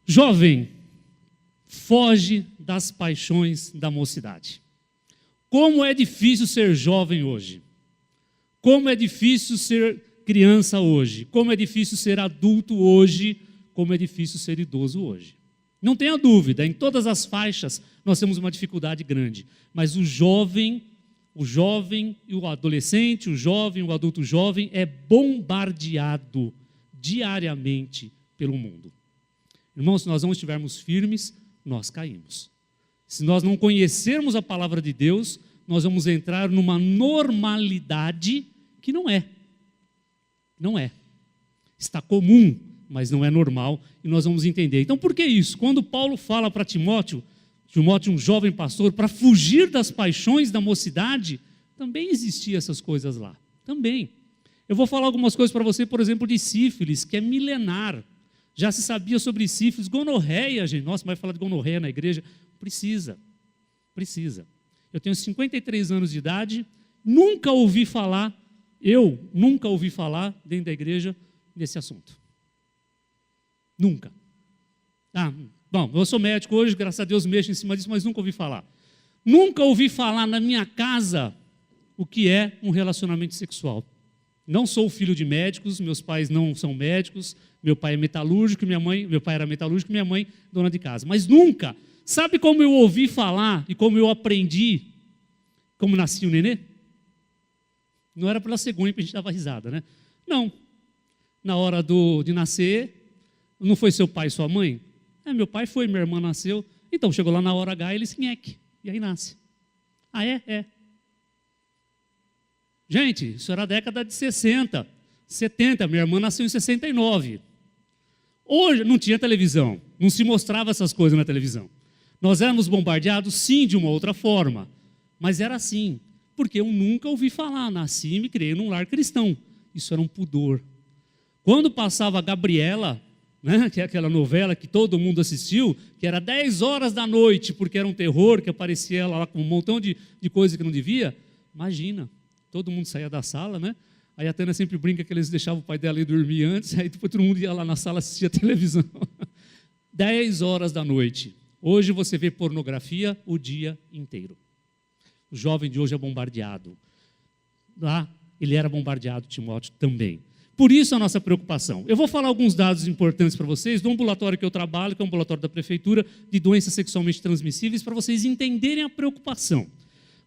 Jovem, foge das paixões da mocidade. Como é difícil ser jovem hoje. Como é difícil ser criança hoje. Como é difícil ser adulto hoje. Como é difícil ser idoso hoje. Não tenha dúvida, em todas as faixas nós temos uma dificuldade grande. Mas o jovem e o adolescente, o jovem, o adulto jovem é bombardeado diariamente pelo mundo. Irmãos, se nós não estivermos firmes, nós caímos. Se nós não conhecermos a palavra de Deus, nós vamos entrar numa normalidade que não é. Não é. Está comum, mas não é normal, e nós vamos entender. Então, por que isso? Quando Paulo fala para Timóteo, um jovem pastor, para fugir das paixões da mocidade, também existiam essas coisas lá. Também. Eu vou falar algumas coisas para você, por exemplo, de sífilis, que é milenar. Já se sabia sobre sífilis, gonorreia, gente. Nossa, vai falar de gonorreia na igreja? Precisa. Eu tenho 53 anos de idade, nunca ouvi falar dentro da igreja desse assunto. Nunca. Bom, eu sou médico hoje, graças a Deus mexo em cima disso, mas nunca ouvi falar. Nunca ouvi falar na minha casa o que é um relacionamento sexual. Não sou filho de médicos, meus pais não são médicos, meu pai é metalúrgico, meu pai era metalúrgico, minha mãe dona de casa. Mas nunca. Sabe como eu ouvi falar e como eu aprendi como nascia o nenê? Não era pela cegonha que a gente dava risada, né? Não. Na hora de nascer, não foi seu pai e sua mãe? Meu pai foi, minha irmã nasceu. Então, chegou lá na hora H, ele se nheque. E aí nasce. É. Gente, isso era a década de 60, 70. Minha irmã nasceu em 69. Hoje não tinha televisão. Não se mostrava essas coisas na televisão. Nós éramos bombardeados, sim, de uma outra forma. Mas era assim. Porque eu nunca ouvi falar. Nasci e me criei num lar cristão. Isso era um pudor. Quando passava a Gabriela, né, que é aquela novela que todo mundo assistiu, que era 10 horas da noite, porque era um terror, que aparecia ela lá com um montão de coisa que não devia, imagina, todo mundo saía da sala, né? Aí a Tânia sempre brinca que eles deixavam o pai dela ir dormir antes, aí depois todo mundo ia lá na sala assistir a televisão. 10 horas da noite. Hoje você vê pornografia o dia inteiro. O jovem de hoje é bombardeado. Lá ele era bombardeado, Timóteo também. Por isso a nossa preocupação. Eu vou falar alguns dados importantes para vocês do ambulatório que eu trabalho, que é o ambulatório da prefeitura, de doenças sexualmente transmissíveis, para vocês entenderem a preocupação.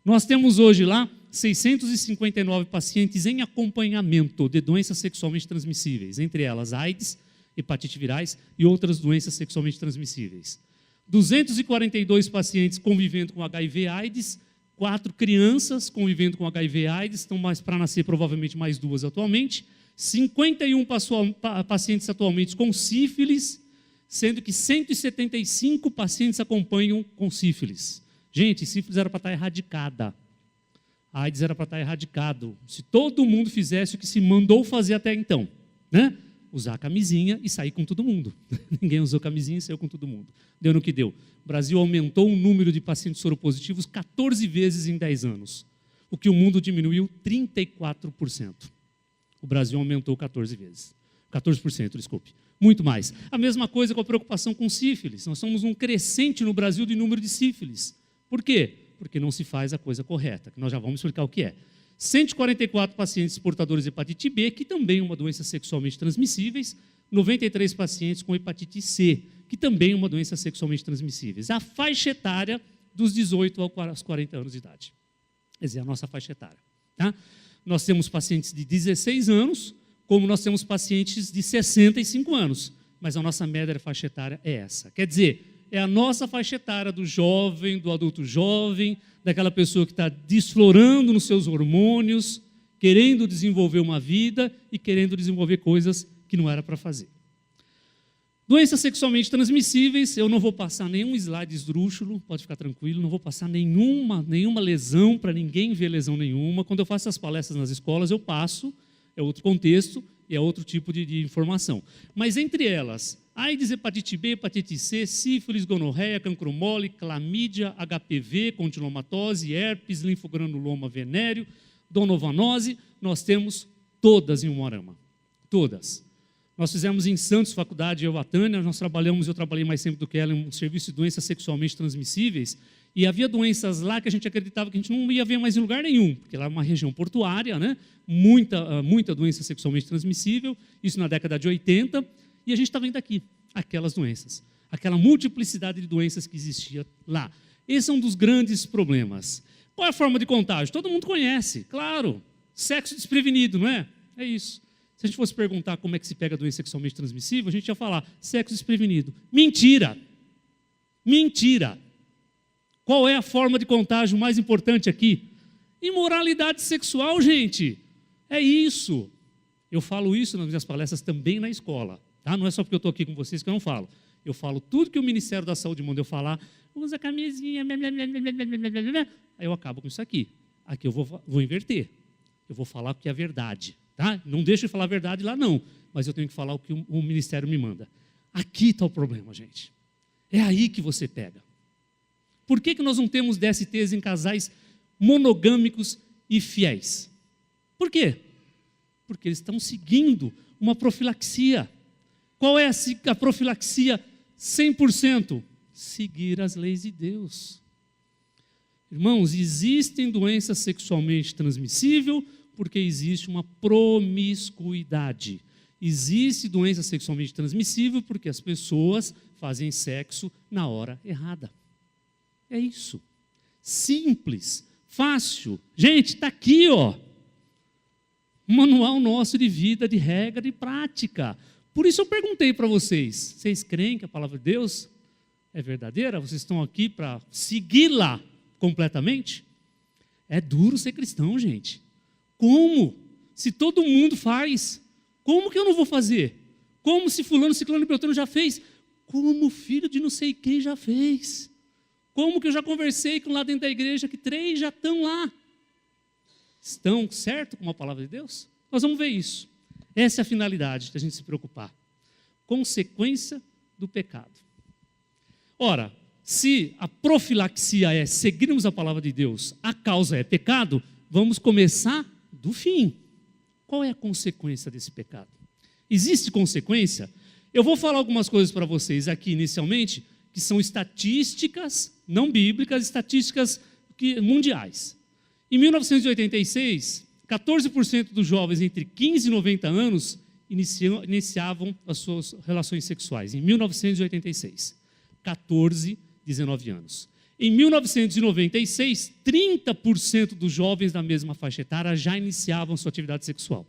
Nós temos hoje lá 659 pacientes em acompanhamento de doenças sexualmente transmissíveis, entre elas AIDS, hepatite virais e outras doenças sexualmente transmissíveis. 242 pacientes convivendo com HIV/AIDS, 4 crianças convivendo com HIV/AIDS, estão mais para nascer provavelmente mais 2 atualmente, 51 pacientes atualmente com sífilis, sendo que 175 pacientes acompanham com sífilis. Gente, sífilis era para estar erradicada. A AIDS era para estar erradicado. Se todo mundo fizesse o que se mandou fazer até então, né? Usar a camisinha e sair com todo mundo. Ninguém usou camisinha e saiu com todo mundo. Deu no que deu. O Brasil aumentou o número de pacientes soropositivos 14 vezes em 10 anos, o que o mundo diminuiu 34%. O Brasil aumentou 14%, desculpe. Muito mais. A mesma coisa com a preocupação com sífilis. Nós somos um crescente no Brasil de número de sífilis. Por quê? Porque não se faz a coisa correta, que nós já vamos explicar o que é. 144 pacientes portadores de hepatite B, que também é uma doença sexualmente transmissível, 93 pacientes com hepatite C, que também é uma doença sexualmente transmissível. A faixa etária dos 18 aos 40 anos de idade. Essa é a nossa faixa etária. Tá? Nós temos pacientes de 16 anos, como nós temos pacientes de 65 anos. Mas a nossa média de faixa etária é essa. Quer dizer, é a nossa faixa etária do jovem, do adulto jovem, daquela pessoa que está desflorando nos seus hormônios, querendo desenvolver uma vida e querendo desenvolver coisas que não era para fazer. Doenças sexualmente transmissíveis, eu não vou passar nenhum slide esdrúxulo, pode ficar tranquilo, não vou passar nenhuma lesão, para ninguém ver lesão nenhuma. Quando eu faço essas palestras nas escolas, eu passo, é outro contexto e é outro tipo de informação. Mas entre elas, AIDS, hepatite B, hepatite C, sífilis, gonorreia, cancro mole, clamídia, HPV, condilomatose, herpes, linfogranuloma venéreo, donovanose, nós temos todas em Umuarama. Todas. Nós fizemos em Santos, faculdade, eu e a Tânia, eu trabalhei mais tempo do que ela, em um serviço de doenças sexualmente transmissíveis, e havia doenças lá que a gente acreditava que a gente não ia ver mais em lugar nenhum, porque lá é uma região portuária, né? Muita doença sexualmente transmissível, isso na década de 80, e a gente está vendo aqui aquelas doenças, aquela multiplicidade de doenças que existia lá. Esse é um dos grandes problemas. Qual é a forma de contágio? Todo mundo conhece, claro, sexo desprevenido, não é? É isso. Se a gente fosse perguntar como é que se pega a doença sexualmente transmissível, a gente ia falar sexo desprevenido. Mentira! Mentira! Qual é a forma de contágio mais importante aqui? Imoralidade sexual, gente. É isso. Eu falo isso nas minhas palestras também na escola. Tá? Não é só porque eu estou aqui com vocês que eu não falo. Eu falo tudo que o Ministério da Saúde manda eu falar. Usa camisinha. Aí eu acabo com isso aqui. Aqui eu vou inverter. Eu vou falar o que é verdade. Tá? Não deixo de falar a verdade lá, não. Mas eu tenho que falar o que o Ministério me manda. Aqui está o problema, gente. É aí que você pega. Por que nós não temos DSTs em casais monogâmicos e fiéis? Por quê? Porque eles estão seguindo uma profilaxia. Qual é a profilaxia 100%? Seguir as leis de Deus. Irmãos, existem doenças sexualmente transmissíveis porque existe uma promiscuidade. Existe doença sexualmente transmissível porque as pessoas fazem sexo na hora errada. É isso. Simples, fácil. Gente, está aqui, ó. Um manual nosso de vida, de regra, de prática. Por isso eu perguntei para vocês, vocês creem que a palavra de Deus é verdadeira? Vocês estão aqui para segui-la completamente? É duro ser cristão, gente. Como? Se todo mundo faz, como que eu não vou fazer? Como se fulano, ciclano e beltrano já fez? Como o filho de não sei quem já fez? Como que eu já conversei com lá dentro da igreja que 3 já estão lá? Estão certo com a palavra de Deus? Nós vamos ver isso. Essa é a finalidade da gente se preocupar. Consequência do pecado. Ora, se a profilaxia é seguirmos a palavra de Deus, a causa é pecado, vamos começar do fim. Qual é a consequência desse pecado? Existe consequência? Eu vou falar algumas coisas para vocês aqui inicialmente, que são estatísticas, não bíblicas, estatísticas mundiais. Em 1986, 14% dos jovens entre 15 e 90 anos iniciavam as suas relações sexuais. Em 1986, 14, 19 anos. Em 1996, 30% dos jovens da mesma faixa etária já iniciavam sua atividade sexual.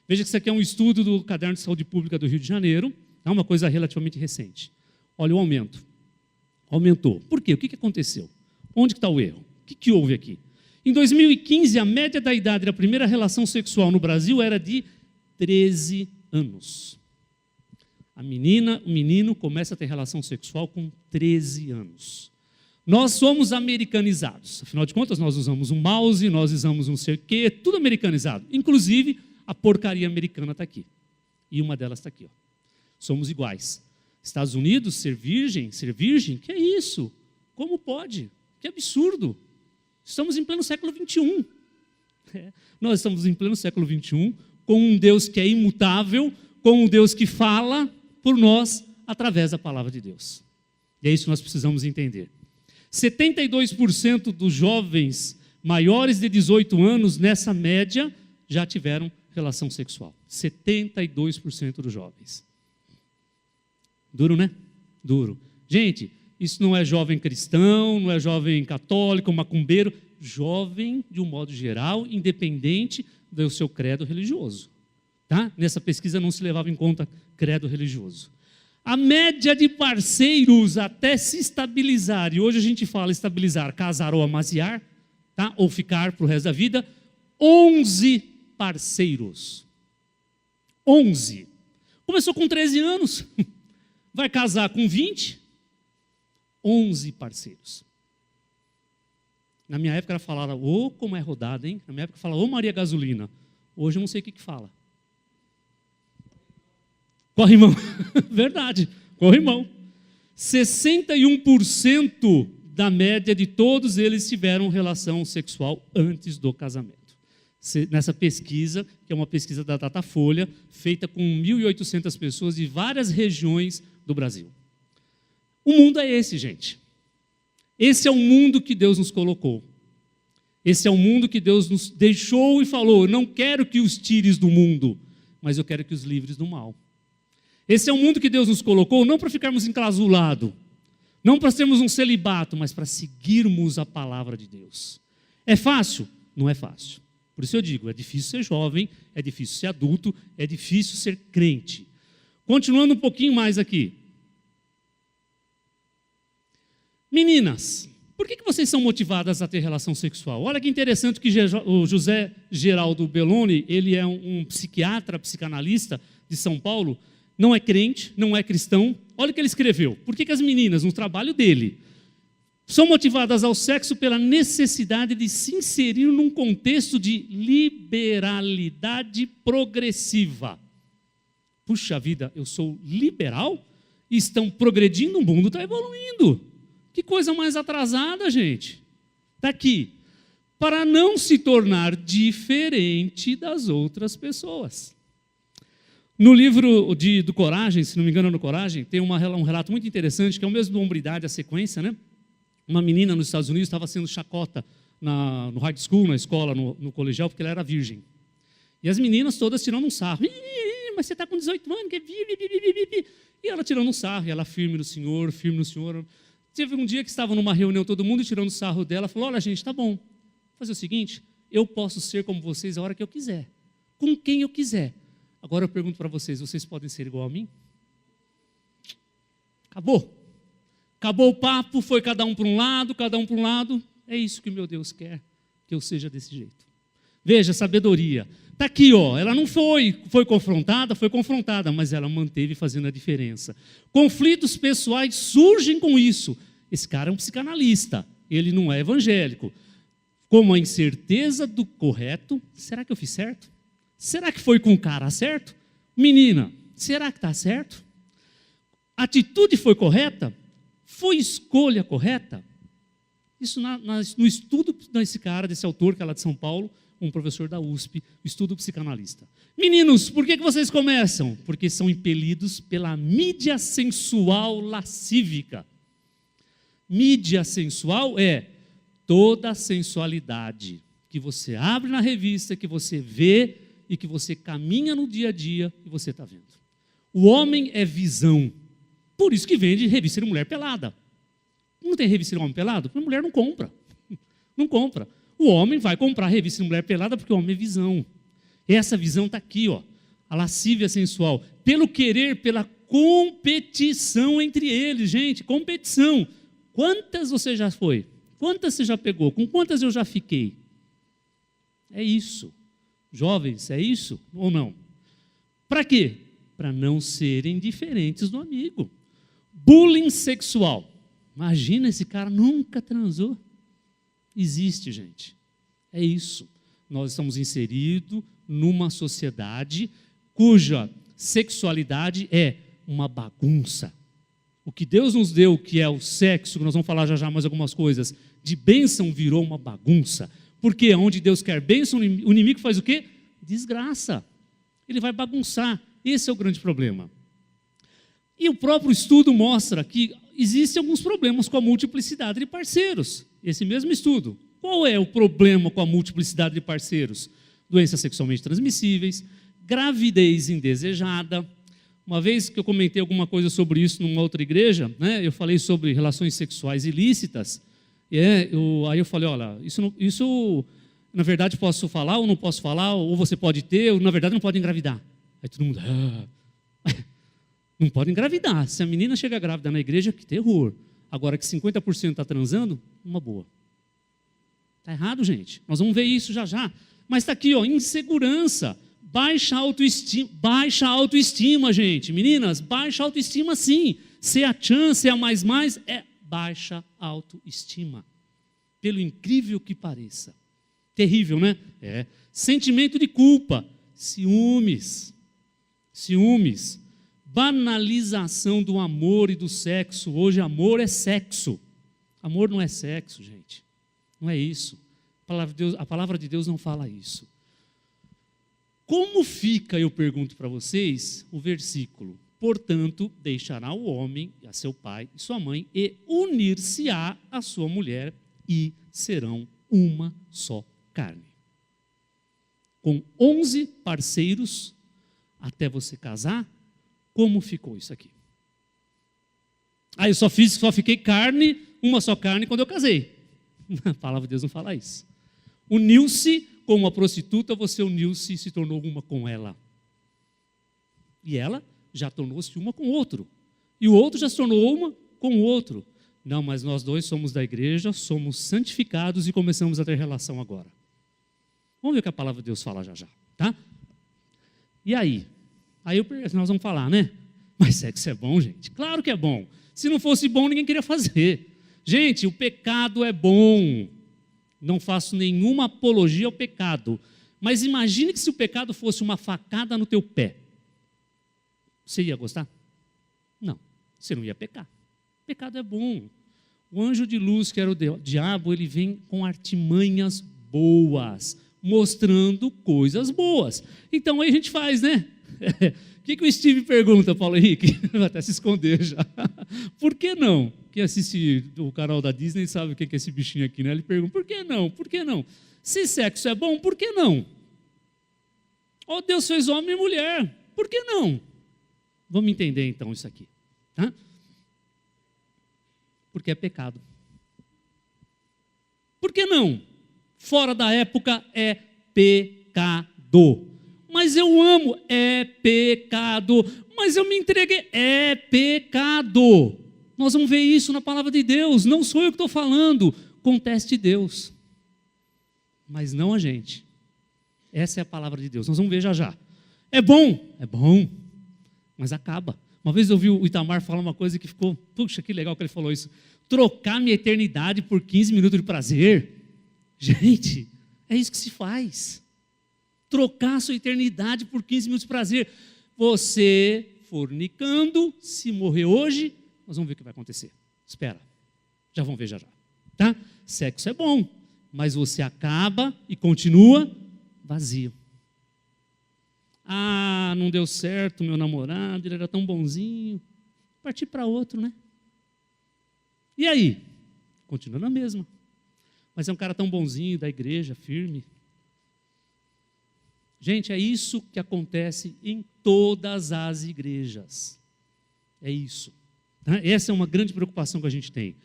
Veja que isso aqui é um estudo do Caderno de Saúde Pública do Rio de Janeiro, é uma coisa relativamente recente. Olha o aumento. Aumentou. Por quê? O que aconteceu? Onde está o erro? O que houve aqui? Em 2015, a média da idade da primeira relação sexual no Brasil era de 13 anos. A menina, o menino começa a ter relação sexual com 13 anos. Nós somos americanizados. Afinal de contas, nós usamos um mouse, nós usamos um sei o quê, tudo americanizado. Inclusive, a porcaria americana está aqui. E uma delas está aqui. Ó. Somos iguais. Estados Unidos, ser virgem, que é isso? Como pode? Que absurdo. Estamos em pleno século XXI. Nós estamos em pleno século XXI, com um Deus que é imutável, com um Deus que fala por nós através da palavra de Deus. E é isso que nós precisamos entender. 72% dos jovens maiores de 18 anos, nessa média, já tiveram relação sexual. 72% dos jovens. Duro, né? Duro. Gente, isso não é jovem cristão, não é jovem católico, macumbeiro. Jovem, de um modo geral, independente do seu credo religioso. Tá? Nessa pesquisa não se levava em conta credo religioso. A média de parceiros até se estabilizar, e hoje a gente fala estabilizar, casar ou amaziar, tá? Ou ficar para o resto da vida, 11 parceiros. 11. Começou com 13 anos, vai casar com 20, 11 parceiros. Na minha época ela falava, ô, como é rodada, hein? Na minha época falava, ô, Maria Gasolina. Hoje eu não sei o que fala. Corrimão. Verdade, corrimão. 61% da média de todos eles tiveram relação sexual antes do casamento. nessa pesquisa, que é uma pesquisa da Datafolha, feita com 1.800 pessoas de várias regiões do Brasil. O mundo é esse, gente. Esse é o mundo que Deus nos colocou. Esse é o mundo que Deus nos deixou e falou: não quero que os tires do mundo, mas eu quero que os livres do mal. Esse é o mundo que Deus nos colocou, não para ficarmos enclasulados, não para sermos um celibato, mas para seguirmos a palavra de Deus. É fácil? Não é fácil. Por isso eu digo, é difícil ser jovem, é difícil ser adulto, é difícil ser crente. Continuando um pouquinho mais aqui. Meninas, por que vocês são motivadas a ter relação sexual? Olha que interessante que o José Geraldo Belloni, ele é um psiquiatra, psicanalista de São Paulo, não é crente, não é cristão. Olha o que ele escreveu. Por que as meninas, no trabalho dele, são motivadas ao sexo pela necessidade de se inserir num contexto de liberalidade progressiva? Puxa vida, eu sou liberal? E estão progredindo, o mundo está evoluindo. Que coisa mais atrasada, gente. Está aqui. Para não se tornar diferente das outras pessoas. No livro do Coragem, se não me engano, no Coragem, tem um relato muito interessante, que é o mesmo do Hombridade, a sequência, né? Uma menina nos Estados Unidos estava sendo chacota no high school, na escola, no colegial, porque ela era virgem. E as meninas todas tirando um sarro. Mas você está com 18 anos, que é virgem. E ela tirando um sarro, e ela firme no Senhor, firme no Senhor. Teve um dia que estava numa reunião, todo mundo tirando sarro dela, falou: olha, gente, tá bom, vou fazer o seguinte, eu posso ser como vocês a hora que eu quiser, com quem eu quiser. Agora eu pergunto para vocês, vocês podem ser igual a mim? Acabou. Acabou o papo, foi cada um para um lado, É isso que meu Deus quer, que eu seja desse jeito. Veja, sabedoria. Está aqui, ó, ela não foi confrontada, mas ela manteve fazendo a diferença. Conflitos pessoais surgem com isso. Esse cara é um psicanalista, ele não é evangélico. Como a incerteza do correto, será que eu fiz certo? Será que foi com o cara certo? Menina, será que está certo? A atitude foi correta? Foi escolha correta? Isso no estudo desse cara, desse autor, que é lá de São Paulo, um professor da USP, estudo psicanalista. Meninos, por que vocês começam? Porque são impelidos pela mídia sensual lascívica. Mídia sensual é toda a sensualidade que você abre na revista, que você vê e que você caminha no dia a dia e você está vendo. O homem é visão. Por isso que vende revista de mulher pelada. Não tem revista de homem pelado? Porque a mulher não compra. Não compra. O homem vai comprar revista de mulher pelada porque o homem é visão. Essa visão está aqui, ó, a lascívia sensual. Pelo querer, pela competição entre eles, gente, competição. Quantas você já foi? Quantas você já pegou? Com quantas eu já fiquei? É isso. Jovens, é isso ou não? Para quê? Para não serem diferentes do amigo. Bullying sexual. Imagina, esse cara nunca transou. Existe, gente. É isso. Nós estamos inseridos numa sociedade cuja sexualidade é uma bagunça. O que Deus nos deu, que é o sexo, que nós vamos falar já mais algumas coisas, de bênção virou uma bagunça. Porque onde Deus quer bênção, o inimigo faz o quê? Desgraça. Ele vai bagunçar. Esse é o grande problema. E o próprio estudo mostra que existem alguns problemas com a multiplicidade de parceiros. Esse mesmo estudo. Qual é o problema com a multiplicidade de parceiros? Doenças sexualmente transmissíveis, gravidez indesejada. Uma vez que eu comentei alguma coisa sobre isso numa outra igreja, né, eu falei sobre relações sexuais ilícitas, aí eu falei, olha, isso na verdade posso falar ou não posso falar, ou você pode ter, ou na verdade não pode engravidar. Aí todo mundo, não pode engravidar. Se a menina chega grávida na igreja, que terror. Agora que 50% está transando, uma boa. Está errado, gente. Nós vamos ver isso já já. Mas está aqui, ó, insegurança, baixa autoestima, gente. Meninas, baixa autoestima sim. Se a chance é a mais é baixa autoestima. Pelo incrível que pareça. Terrível, né? É. Sentimento de culpa, ciúmes. Banalização do amor e do sexo. Hoje amor é sexo. Amor não é sexo, gente. Não é isso. A palavra de Deus não fala isso. Como fica, eu pergunto para vocês, o versículo? Portanto, deixará o homem a seu pai e sua mãe e unir-se-á a sua mulher e serão uma só carne. Com 11 parceiros até você casar, como ficou isso aqui? Ah, eu só fiquei carne, uma só carne quando eu casei. A palavra de Deus não fala isso. Uniu-se com uma prostituta, você uniu-se e se tornou uma com ela. E ela já tornou-se uma com o outro. E o outro já se tornou uma com o outro. Não, mas nós dois somos da igreja, somos santificados e começamos a ter relação agora. Vamos ver o que a palavra de Deus fala já já, tá? E aí? Aí nós vamos falar, né? Mas sexo é bom, gente? Claro que é bom. Se não fosse bom, ninguém queria fazer. Gente, o pecado é bom. Não faço nenhuma apologia ao pecado. Mas imagine que se o pecado fosse uma facada no teu pé. Você ia gostar? Não, você não ia pecar. Pecado é bom. O anjo de luz, que era o diabo, ele vem com artimanhas boas, mostrando coisas boas. Então aí a gente faz, né? O que o Steve pergunta, Paulo Henrique? Vai até se esconder já. Por que não? Quem assiste o canal da Disney sabe o que é esse bichinho aqui, né? Ele pergunta, por que não? Por que não? Se sexo é bom, por que não? Oh, Deus fez homem e mulher, por que não? Vamos entender então isso aqui, tá? Porque é pecado. Por que não? Fora da época é pecado. Mas eu amo, é pecado. Mas eu me entreguei, é pecado. Nós vamos ver isso na palavra de Deus. Não sou eu que estou falando. Conteste Deus. Mas não a gente. Essa é a palavra de Deus. Nós vamos ver já já. É bom? É bom. Mas acaba. Uma vez eu ouvi o Itamar falar uma coisa que ficou, puxa, que legal que ele falou isso. Trocar minha eternidade por 15 minutos de prazer. Gente, é isso que se faz. Trocar a sua eternidade por 15 minutos de prazer. Você, fornicando, se morrer hoje, nós vamos ver o que vai acontecer. Espera, já vamos ver já já. Tá? Sexo é bom, mas você acaba e continua vazio. Ah, não deu certo meu namorado, ele era tão bonzinho. Partir para outro, né? E aí? Continua na mesma. Mas é um cara tão bonzinho, da igreja, firme. Gente, é isso que acontece em todas as igrejas. É isso. Tá? Essa é uma grande preocupação que a gente tem.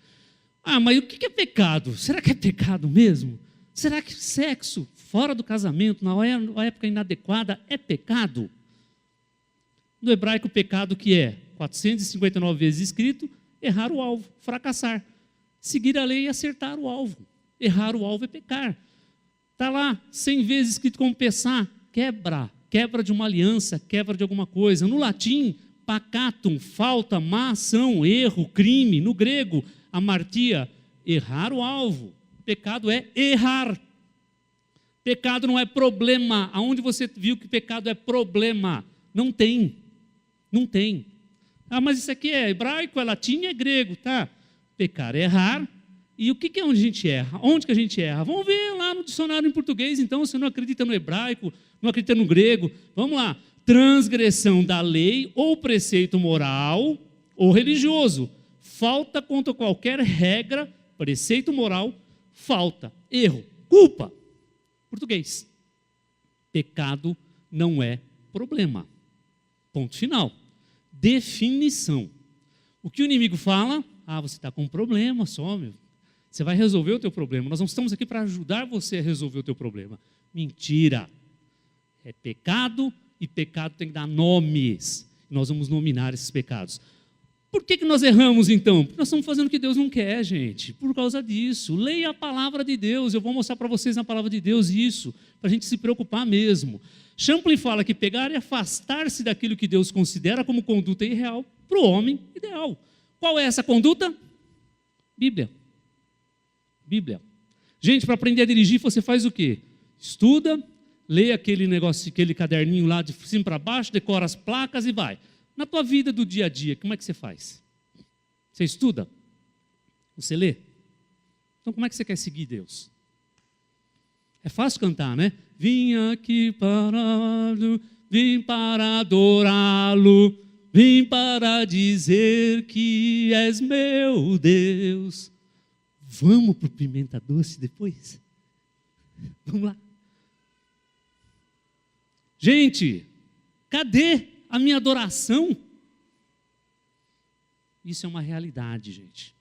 Ah, mas o que é pecado? Será que é pecado mesmo? Será que sexo fora do casamento, na época inadequada, é pecado? No hebraico, pecado que é 459 vezes escrito, errar o alvo, fracassar. Seguir a lei e acertar o alvo. Errar o alvo é pecar. Está lá 100 vezes escrito como pecar, quebra de uma aliança, quebra de alguma coisa. No latim, pacatum, falta, má ação, erro, crime. No grego, amartia, errar o alvo. Pecado é errar. Pecado não é problema. Aonde você viu que pecado é problema? Não tem. Não tem. Ah, mas isso aqui é hebraico, é latim, é grego, tá? Pecar é errar. E o que é onde a gente erra? Onde que a gente erra? Vamos ver lá no dicionário em português, então, você não acredita no hebraico, não acredita no grego. Vamos lá. Transgressão da lei ou preceito moral ou religioso. Falta contra qualquer regra, preceito moral, falta, erro, culpa. Português. Pecado não é problema. Ponto final. Definição. O que o inimigo fala? Ah, você está com um problema só, meu. Você vai resolver o teu problema. Nós não estamos aqui para ajudar você a resolver o teu problema. Mentira. É pecado e pecado tem que dar nomes. Nós vamos nominar esses pecados. Por que nós erramos então? Porque nós estamos fazendo o que Deus não quer, gente. Por causa disso. Leia a palavra de Deus. Eu vou mostrar para vocês na palavra de Deus isso, para a gente se preocupar mesmo. Champlin fala que pegar é afastar-se daquilo que Deus considera como conduta irreal para o homem ideal. Qual é essa conduta? Bíblia. Bíblia. Gente, para aprender a dirigir, você faz o quê? Estuda, lê aquele negócio, aquele caderninho lá de cima para baixo, decora as placas e vai. Na tua vida do dia a dia, como é que você faz? Você estuda? Você lê? Então como é que você quer seguir Deus? É fácil cantar, né? Vim aqui vim para adorá-lo, vim para dizer que és meu Deus. Vamos para o pimenta doce depois? Vamos lá. Gente, cadê a minha adoração? Isso é uma realidade, gente.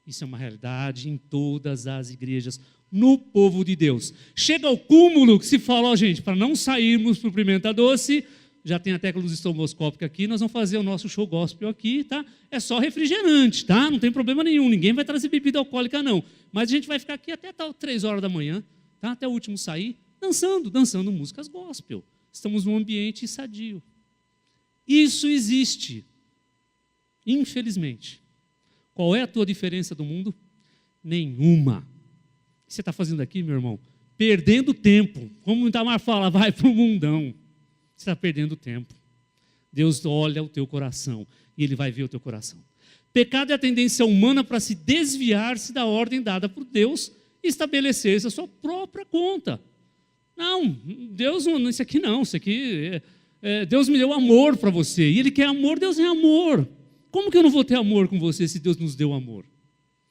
Isso é uma realidade em todas as igrejas, no povo de Deus. Chega ao cúmulo que se fala, ó, gente, para não sairmos para o pimenta doce, já tem até luz estroboscópica aqui, nós vamos fazer o nosso show gospel aqui, tá? É só refrigerante, tá? Não tem problema nenhum, ninguém vai trazer bebida alcoólica, não. Mas a gente vai ficar aqui até 3 horas da manhã, tá? Até o último sair, dançando músicas gospel. Estamos num ambiente sadio. Isso existe, infelizmente. Qual é a tua diferença do mundo? Nenhuma. O que você está fazendo aqui, meu irmão? Perdendo tempo. Como o Itamar fala, vai para o mundão. Você está perdendo tempo. Deus olha o teu coração e Ele vai ver o teu coração. Pecado é a tendência humana para se desviar-se da ordem dada por Deus e estabelecer-se a sua própria conta. Não, Deus não, isso aqui não, isso aqui, Deus me deu amor para você, e Ele quer amor, Deus é amor. Como que eu não vou ter amor com você se Deus nos deu amor?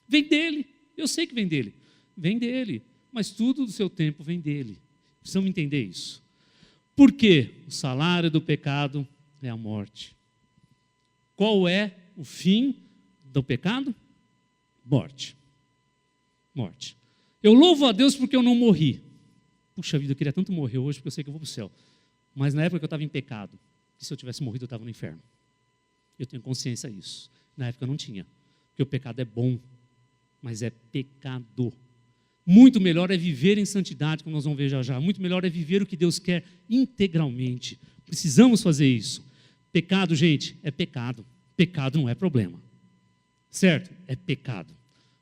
Vem dEle, eu sei que vem dEle, mas tudo do seu tempo vem dEle. Precisamos entender isso. Por quê? O salário do pecado é a morte. Qual é o fim do pecado? Morte. Morte. Eu louvo a Deus porque eu não morri. Puxa vida, eu queria tanto morrer hoje porque eu sei que eu vou para o céu. Mas na época que eu estava em pecado, se eu tivesse morrido eu estava no inferno. Eu tenho consciência disso. Na época eu não tinha. Porque o pecado é bom, mas é pecado. Muito melhor é viver em santidade, como nós vamos ver já já. Muito melhor é viver o que Deus quer integralmente. Precisamos fazer isso. Pecado, gente, é pecado. Pecado não é problema. Certo? É pecado.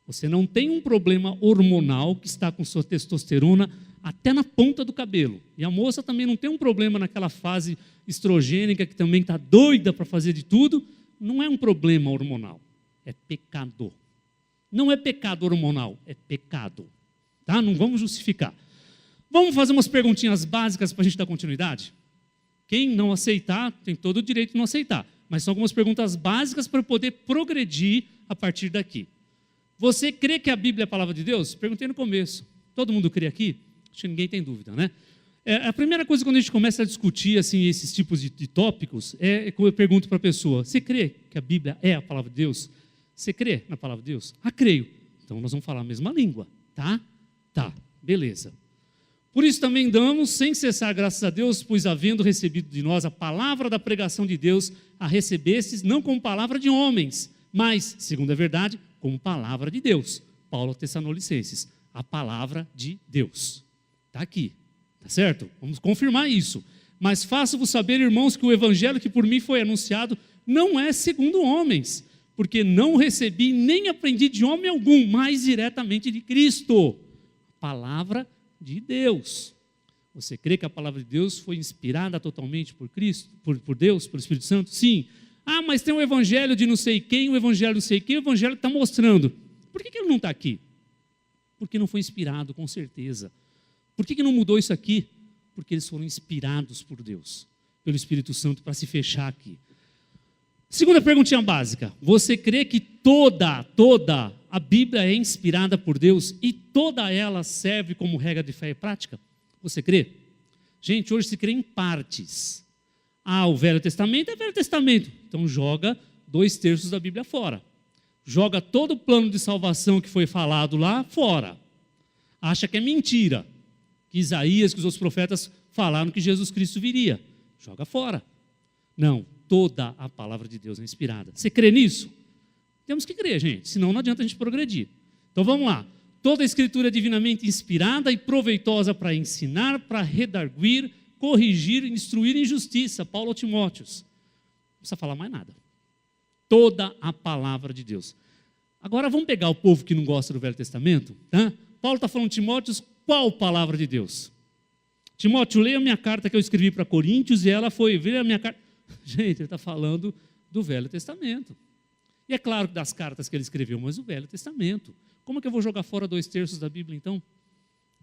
Você não tem um problema hormonal que está com sua testosterona até na ponta do cabelo. E a moça também não tem um problema naquela fase estrogênica que também está doida para fazer de tudo. Não é um problema hormonal. É pecado. Não é pecado hormonal, é pecado. Tá? Não vamos justificar. Vamos fazer umas perguntinhas básicas para a gente dar continuidade? Quem não aceitar, tem todo o direito de não aceitar. Mas são algumas perguntas básicas para poder progredir a partir daqui. Você crê que a Bíblia é a palavra de Deus? Perguntei no começo. Todo mundo crê aqui? Acho que ninguém tem dúvida, né? A primeira coisa quando a gente começa a discutir assim, esses tipos de tópicos, é que eu pergunto para a pessoa, você crê que a Bíblia é a palavra de Deus? Você crê na palavra de Deus? Ah, creio. Então nós vamos falar a mesma língua, tá? Tá, beleza. Por isso também damos, sem cessar, graças a Deus, pois havendo recebido de nós a palavra da pregação de Deus, a recebestes não como palavra de homens, mas, segundo a verdade, como palavra de Deus. Paulo aos Tessalonicenses, a palavra de Deus. Está aqui, tá certo? Vamos confirmar isso. Mas faço-vos saber, irmãos, que o evangelho que por mim foi anunciado não é segundo homens, porque não recebi nem aprendi de homem algum, mas diretamente de Cristo. Palavra de Deus. Você crê que a palavra de Deus foi inspirada totalmente por Cristo, por Deus, pelo Espírito Santo? Sim. Ah, mas tem um evangelho de não sei quem, um evangelho de não sei quem, o evangelho está mostrando. Por que ele não está aqui? Porque não foi inspirado, com certeza. Por que não mudou isso aqui? Porque eles foram inspirados por Deus, pelo Espírito Santo, para se fechar aqui. Segunda perguntinha básica. Você crê que toda a Bíblia é inspirada por Deus e toda ela serve como regra de fé e prática? Você crê? Gente, hoje se crê em partes. Ah, o Velho Testamento é Velho Testamento. Então joga 2/3 da Bíblia fora. Joga todo o plano de salvação que foi falado lá fora. Acha que é mentira. Que Isaías, que os outros profetas falaram que Jesus Cristo viria. Joga fora. Não. Toda a palavra de Deus é inspirada. Você crê nisso? Temos que crer, gente, senão não adianta a gente progredir. Então vamos lá. Toda a Escritura é divinamente inspirada e proveitosa para ensinar, para redarguir, corrigir, instruir em justiça. Paulo a Timóteos. Não precisa falar mais nada. Toda a palavra de Deus. Agora vamos pegar o povo que não gosta do Velho Testamento. Tá? Paulo está falando, Timóteos, qual palavra de Deus? Timóteo, leia a minha carta que eu escrevi para Coríntios e ela foi, veja a minha carta. Gente, ele está falando do Velho Testamento. E é claro que das cartas que ele escreveu, mas o Velho Testamento. Como é que eu vou jogar fora 2/3 da Bíblia, então?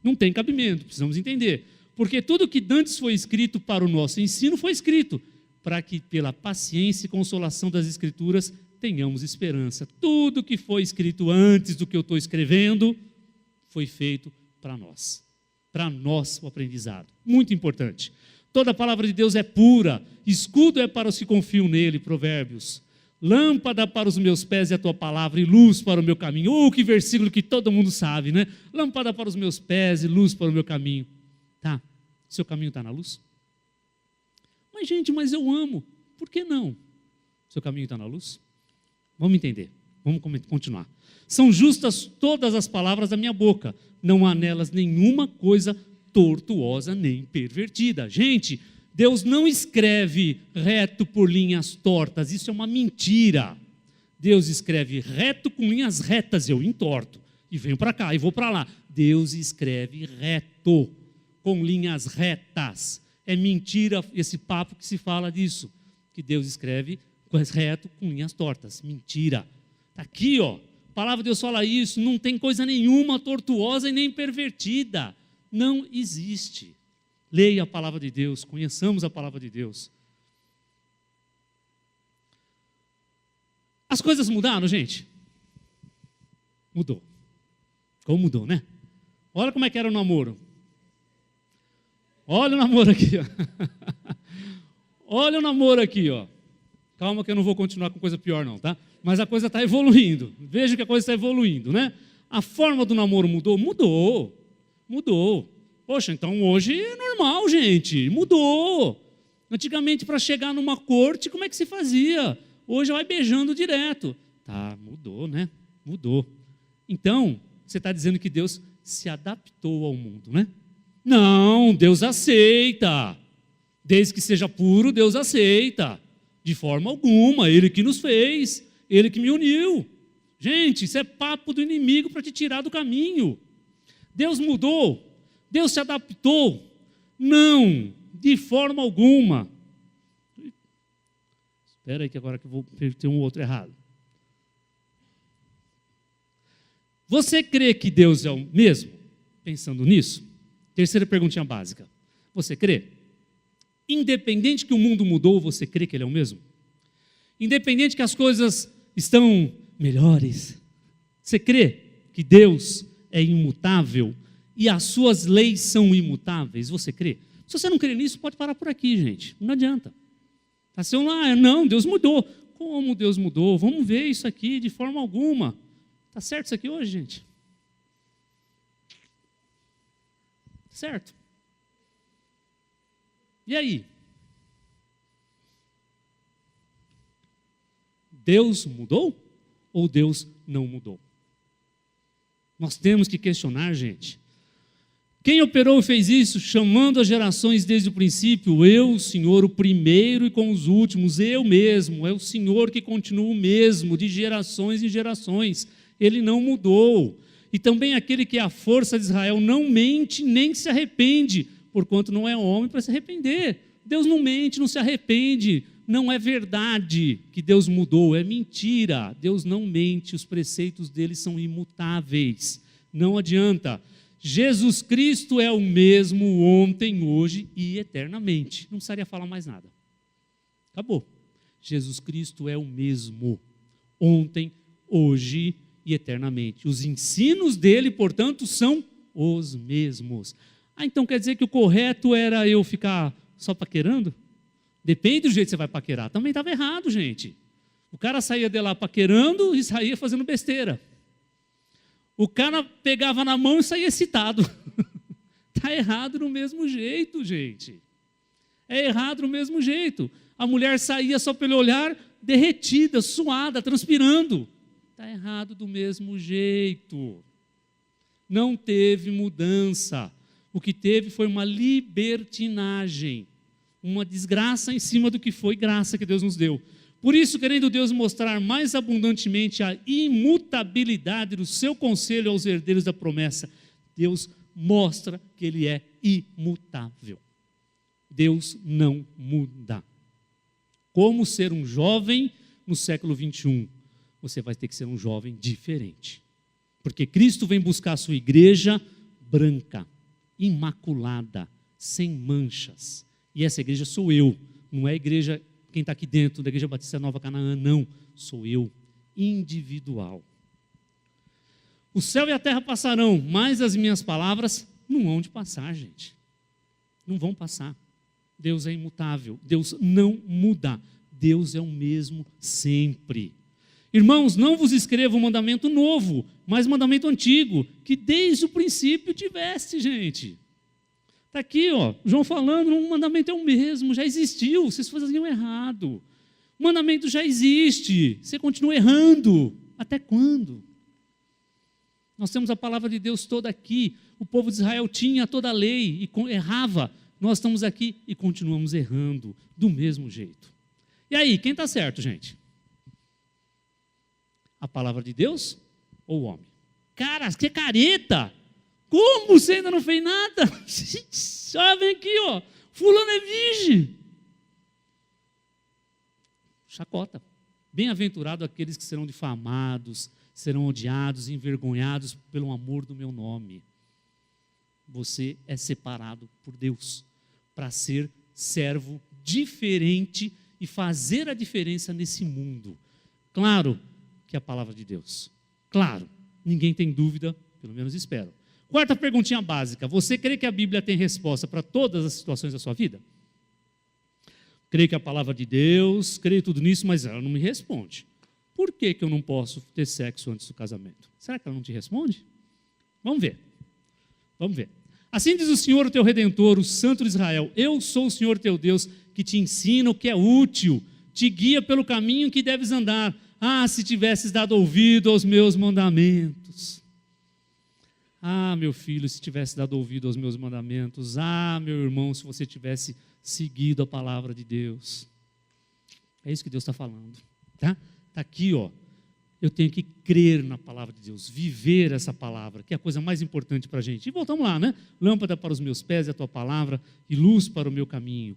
Não tem cabimento, precisamos entender. Porque tudo que antes foi escrito para o nosso ensino foi escrito para que, pela paciência e consolação das Escrituras, tenhamos esperança. Tudo que foi escrito antes do que eu estou escrevendo foi feito para nós. Para nós, o aprendizado. Muito importante. Toda a palavra de Deus é pura. Escudo é para os que confiam nele, Provérbios. Lâmpada para os meus pés é a tua palavra e luz para o meu caminho. Que versículo que todo mundo sabe, né? Lâmpada para os meus pés e luz para o meu caminho. Tá, seu caminho está na luz? Mas gente, mas eu amo. Por que não? Seu caminho está na luz? Vamos entender, vamos continuar. São justas todas as palavras da minha boca. Não há nelas nenhuma coisa tortuosa nem pervertida. Gente, Deus não escreve reto por linhas tortas, isso é uma mentira. Deus escreve reto com linhas retas, eu entorto, e venho para cá, e vou para lá. Deus escreve reto, com linhas retas. É mentira esse papo que se fala disso, que Deus escreve reto com linhas tortas. Mentira. Está aqui, ó, a palavra de Deus fala isso, não tem coisa nenhuma tortuosa e nem pervertida. Não existe. Leia a palavra de Deus, conheçamos a palavra de Deus. As coisas mudaram, gente? Mudou. Como mudou, né? Olha como é que era o namoro. Olha o namoro aqui, ó. Olha o namoro aqui, ó. Calma que eu não vou continuar com coisa pior não, tá? Mas a coisa está evoluindo. Veja que a coisa está evoluindo, né? A forma do namoro mudou? Mudou. Mudou. Poxa, então hoje é normal, gente. Mudou. Antigamente, para chegar numa corte, como é que se fazia? Hoje vai beijando direto. Tá, mudou, né? Mudou. Então, você está dizendo que Deus se adaptou ao mundo, né? Não, Deus aceita. Desde que seja puro, Deus aceita. De forma alguma, Ele que nos fez, Ele que me uniu. Gente, isso é papo do inimigo para te tirar do caminho. Deus mudou, Deus se adaptou. Não, de forma alguma. Espera aí que agora que eu vou ter um outro errado. Você crê que Deus é o mesmo? Pensando nisso, terceira perguntinha básica. Você crê? Independente que o mundo mudou, você crê que Ele é o mesmo? Independente que as coisas estão melhores, você crê que Deus é imutável e as suas leis são imutáveis? Você crê? Se você não crê nisso, pode parar por aqui, gente. Não adianta. Assim, não, Deus mudou. Como Deus mudou? Vamos ver isso aqui de forma alguma. Está certo isso aqui hoje, gente? Certo? E aí? Deus mudou ou Deus não mudou? Nós temos que questionar, gente. Quem operou e fez isso, chamando as gerações desde o princípio? Eu, o Senhor, o primeiro e com os últimos, eu mesmo. É o Senhor que continua o mesmo, de gerações em gerações. Ele não mudou. E também aquele que é a força de Israel não mente nem se arrepende, porquanto não é homem para se arrepender. Deus não mente, não se arrepende. Não é verdade que Deus mudou, é mentira. Deus não mente, os preceitos dele são imutáveis. Não adianta. Jesus Cristo é o mesmo ontem, hoje e eternamente. Não precisaria falar mais nada. Acabou. Jesus Cristo é o mesmo ontem, hoje e eternamente. Os ensinos dele, portanto, são os mesmos. Então quer dizer que o correto era eu ficar só paquerando? Depende do jeito que você vai paquerar. Também estava errado, gente. O cara saía de lá paquerando e saía fazendo besteira. O cara pegava na mão e saía excitado. Está errado do mesmo jeito, gente. É errado do mesmo jeito. A mulher saía só pelo olhar derretida, suada, transpirando. Está errado do mesmo jeito. Não teve mudança. O que teve foi uma libertinagem. Uma desgraça em cima do que foi graça que Deus nos deu. Por isso, querendo Deus mostrar mais abundantemente a imutabilidade do seu conselho aos herdeiros da promessa, Deus mostra que Ele é imutável. Deus não muda. Como ser um jovem no século 21? Você vai ter que ser um jovem diferente. Porque Cristo vem buscar a sua igreja branca, imaculada, sem manchas. E essa igreja sou eu, não é a igreja, quem está aqui dentro da Igreja Batista Nova Canaã, não, sou eu, individual. O céu e a terra passarão, mas as minhas palavras não vão de passar, gente. Não vão passar. Deus é imutável, Deus não muda, Deus é o mesmo sempre. Irmãos, não vos escrevo um mandamento novo, mas mandamento antigo, que desde o princípio tiveste, gente. Está aqui, ó, João falando, o mandamento é o mesmo, já existiu, vocês faziam errado. O mandamento já existe, você continua errando. Até quando? Nós temos a palavra de Deus toda aqui, o povo de Israel tinha toda a lei e errava. Nós estamos aqui e continuamos errando do mesmo jeito. E aí, quem está certo, gente? A palavra de Deus ou o homem? Cara, que careta! Como você ainda não fez nada? Olha, vem aqui, ó. Fulano é virgem. Chacota. Bem-aventurado aqueles que serão difamados, serão odiados, envergonhados pelo amor do meu nome. Você é separado por Deus para ser servo diferente e fazer a diferença nesse mundo. Claro que é a palavra de Deus. Claro, ninguém tem dúvida, pelo menos espero. Quarta perguntinha básica. Você crê que a Bíblia tem resposta para todas as situações da sua vida? Creio que a palavra de Deus, creio tudo nisso, mas ela não me responde. Por que eu não posso ter sexo antes do casamento? Será que ela não te responde? Vamos ver. Vamos ver. Assim diz o Senhor, o teu Redentor, o Santo de Israel: eu sou o Senhor teu Deus, que te ensina o que é útil, te guia pelo caminho que deves andar. Ah, se tivesses dado ouvido aos meus mandamentos. Ah, meu filho, se tivesse dado ouvido aos meus mandamentos. Ah, meu irmão, se você tivesse seguido a palavra de Deus. É isso que Deus está falando. Tá? Está aqui, ó. Eu tenho que crer na palavra de Deus, viver essa palavra, que é a coisa mais importante para a gente. E voltamos lá, né? Lâmpada para os meus pés é a tua palavra e luz para o meu caminho.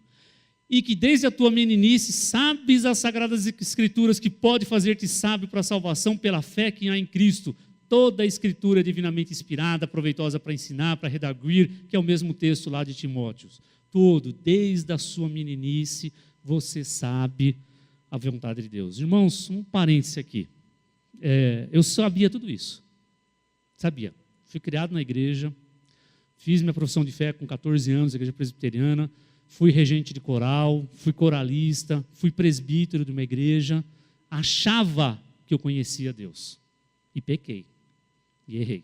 E que desde a tua meninice sabes as sagradas escrituras, que pode fazer-te sábio para a salvação pela fé que há em Cristo. Toda a escritura é divinamente inspirada, proveitosa para ensinar, para redarguir, que é o mesmo texto lá de Timóteo. Todo, desde a sua meninice, você sabe a vontade de Deus. Irmãos, um parêntese aqui. Eu sabia tudo isso. Sabia. Fui criado na igreja, fiz minha profissão de fé com 14 anos, na igreja presbiteriana, fui regente de coral, fui coralista, fui presbítero de uma igreja, achava que eu conhecia Deus. E pequei. E errei.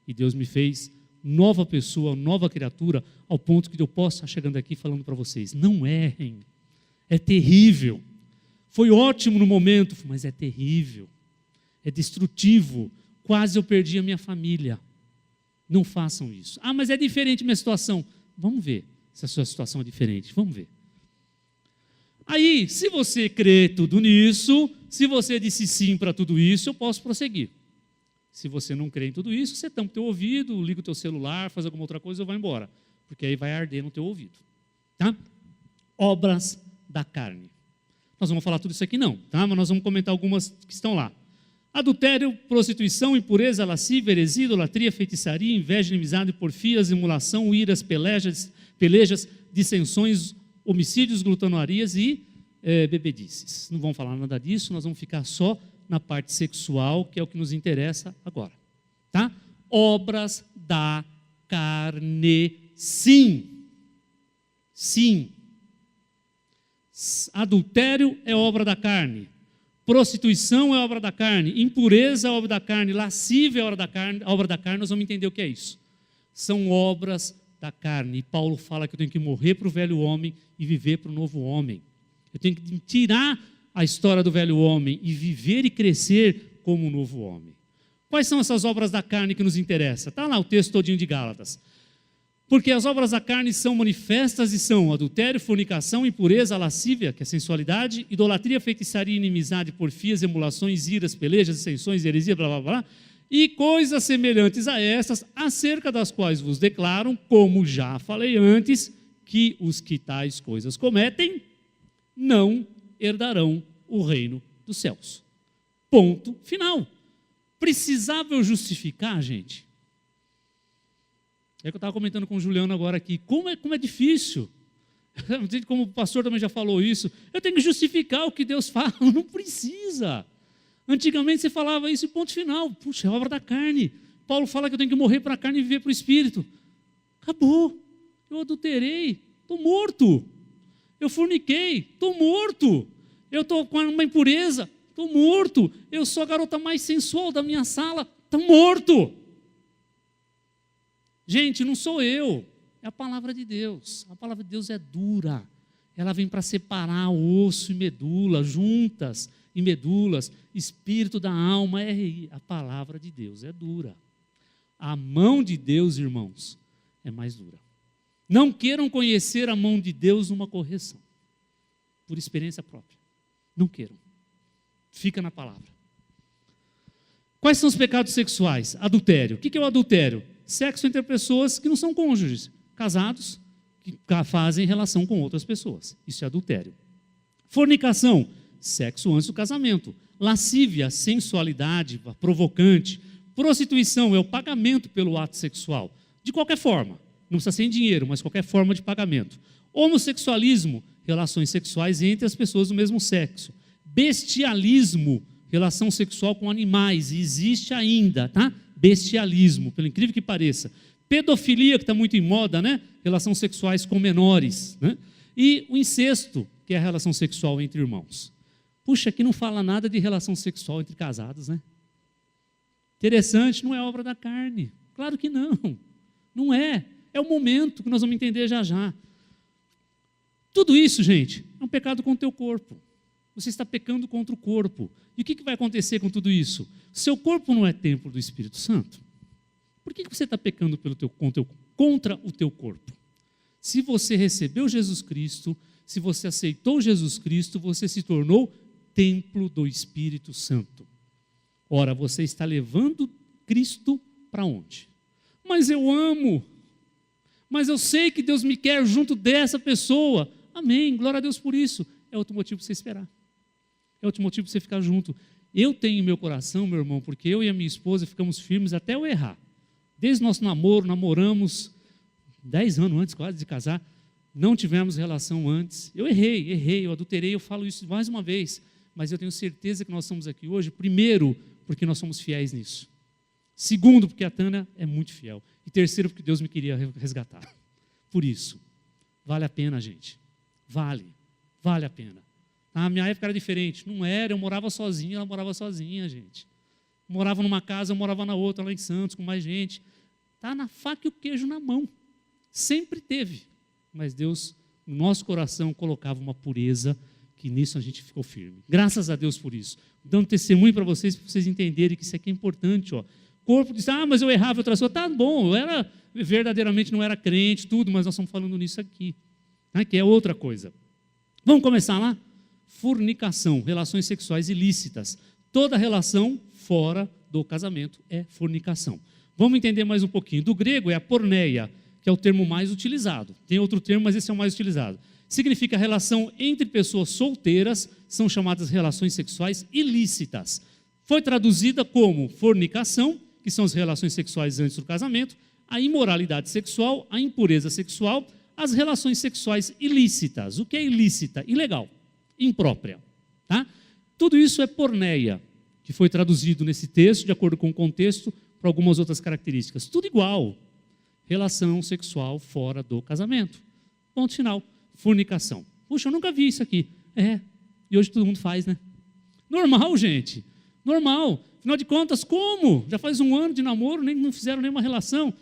E Deus me fez nova pessoa, nova criatura, ao ponto que eu posso estar chegando aqui falando para vocês: não errem. É terrível. Foi ótimo no momento, mas é terrível. É destrutivo. Quase eu perdi a minha família. Não façam isso. Ah, mas é diferente minha situação. Vamos ver se a sua situação é diferente. Vamos ver. Aí, se você crê tudo nisso, se você disse sim para tudo isso, eu posso prosseguir. Se você não crê em tudo isso, você tampa o teu ouvido, liga o teu celular, faz alguma outra coisa ou vai embora. Porque aí vai arder no teu ouvido. Tá? Obras da carne. Nós vamos falar tudo isso aqui não, tá? Mas nós vamos comentar algumas que estão lá. Adultério, prostituição, impureza, lascívia, heresia, idolatria, feitiçaria, inveja, inimizade, porfias, emulação, iras, pelejas, dissensões, homicídios, glutonarias e bebedices. Não vamos falar nada disso, nós vamos ficar só na parte sexual, que é o que nos interessa agora. Tá? Obras da carne, sim. Sim. Adultério é obra da carne. Prostituição é obra da carne. Impureza é obra da carne. Lascívia é obra da carne. Nós vamos entender o que é isso. São obras da carne. E Paulo fala que eu tenho que morrer para o velho homem e viver para o novo homem. Eu tenho que tirar a história do velho homem e viver e crescer como um novo homem. Quais são essas obras da carne que nos interessam? Está lá o texto todinho de Gálatas. Porque as obras da carne são manifestas e são adultério, fornicação, impureza, lascívia, que é sensualidade, idolatria, feitiçaria, inimizade, porfias, emulações, iras, pelejas, dissensões, heresia, blá, blá, blá, e coisas semelhantes a estas, acerca das quais vos declaram, como já falei antes, que os que tais coisas cometem não herdarão o reino dos céus. Ponto final. Precisava eu justificar, gente? É que eu estava comentando com o Juliano agora aqui. Como é difícil. Como o pastor também já falou isso. Eu tenho que justificar o que Deus fala. Não precisa. Antigamente você falava isso e ponto final. Puxa, é obra da carne. Paulo fala que eu tenho que morrer para a carne e viver para o Espírito. Acabou. Eu adulterei. Estou morto. Eu forniquei. Estou morto. Eu estou com uma impureza. Estou morto. Eu sou a garota mais sensual da minha sala. Estou morto. Gente, não sou eu. É a palavra de Deus. A palavra de Deus é dura. Ela vem para separar osso e medula, juntas e medulas, espírito da alma. A palavra de Deus é dura. A mão de Deus, irmãos, é mais dura. Não queiram conhecer a mão de Deus numa correção. Por experiência própria. Não queiram. Fica na palavra. Quais são os pecados sexuais? Adultério. O que é o adultério? Sexo entre pessoas que não são cônjuges. Casados que fazem relação com outras pessoas. Isso é adultério. Fornicação, sexo antes do casamento. Lascívia, sensualidade, provocante. Prostituição é o pagamento pelo ato sexual. De qualquer forma, não precisa ser em dinheiro, mas qualquer forma de pagamento. Homossexualismo, relações sexuais entre as pessoas do mesmo sexo. Bestialismo, relação sexual com animais, e existe ainda, tá? Bestialismo, pelo incrível que pareça. Pedofilia, que está muito em moda, né? Relações sexuais com menores, né? E o incesto, que é a relação sexual entre irmãos. Puxa, aqui não fala nada de relação sexual entre casados, né? Interessante, não é obra da carne. Claro que não. Não é. É o momento que nós vamos entender já já. Tudo isso, gente, é um pecado contra o teu corpo. Você está pecando contra o corpo. E o que vai acontecer com tudo isso? Seu corpo não é templo do Espírito Santo. Por que você está pecando contra o teu corpo? Se você recebeu Jesus Cristo, se você aceitou Jesus Cristo, você se tornou templo do Espírito Santo. Ora, você está levando Cristo para onde? Mas eu amo. Mas eu sei que Deus me quer junto dessa pessoa. Amém, glória a Deus por isso. É outro motivo para você esperar. É outro motivo para você ficar junto. Eu tenho em meu coração, meu irmão, porque eu e a minha esposa ficamos firmes até eu errar. Desde o nosso namoro, namoramos 10 anos antes quase de casar, não tivemos relação antes. Eu errei, eu adulterei, eu falo isso mais uma vez, mas eu tenho certeza que nós estamos aqui hoje, primeiro, porque nós somos fiéis nisso. Segundo, porque a Tânia é muito fiel. E terceiro, porque Deus me queria resgatar. Por isso, vale a pena, gente. Vale a pena. Na minha época era diferente, não era, eu morava sozinho, ela morava sozinha, gente. Morava numa casa, eu morava na outra, lá em Santos, com mais gente. Está na faca e o queijo na mão. Sempre teve. Mas Deus, no nosso coração, colocava uma pureza, que nisso a gente ficou firme. Graças a Deus por isso. Dando testemunho para vocês entenderem que isso aqui é importante. Ó. O corpo diz, mas eu errava outras coisas. Tá bom, eu verdadeiramente não era crente, tudo, mas nós estamos falando nisso aqui. Tá? Que é outra coisa. Vamos começar lá? Fornicação, relações sexuais ilícitas. Toda relação fora do casamento é fornicação. Vamos entender mais um pouquinho. Do grego é a porneia, que é o termo mais utilizado. Tem outro termo, mas esse é o mais utilizado. Significa relação entre pessoas solteiras, são chamadas relações sexuais ilícitas. Foi traduzida como fornicação, que são as relações sexuais antes do casamento, a imoralidade sexual, a impureza sexual, as relações sexuais ilícitas. O que é ilícita? Ilegal, imprópria. Tá? Tudo isso é porneia, que foi traduzido nesse texto, de acordo com o contexto, para algumas outras características. Tudo igual. Relação sexual fora do casamento. Ponto final. Fornicação. Puxa, eu nunca vi isso aqui. E hoje todo mundo faz, né? Normal, gente. Normal. Afinal de contas, como? Já faz 1 ano de namoro, não fizeram nenhuma relação.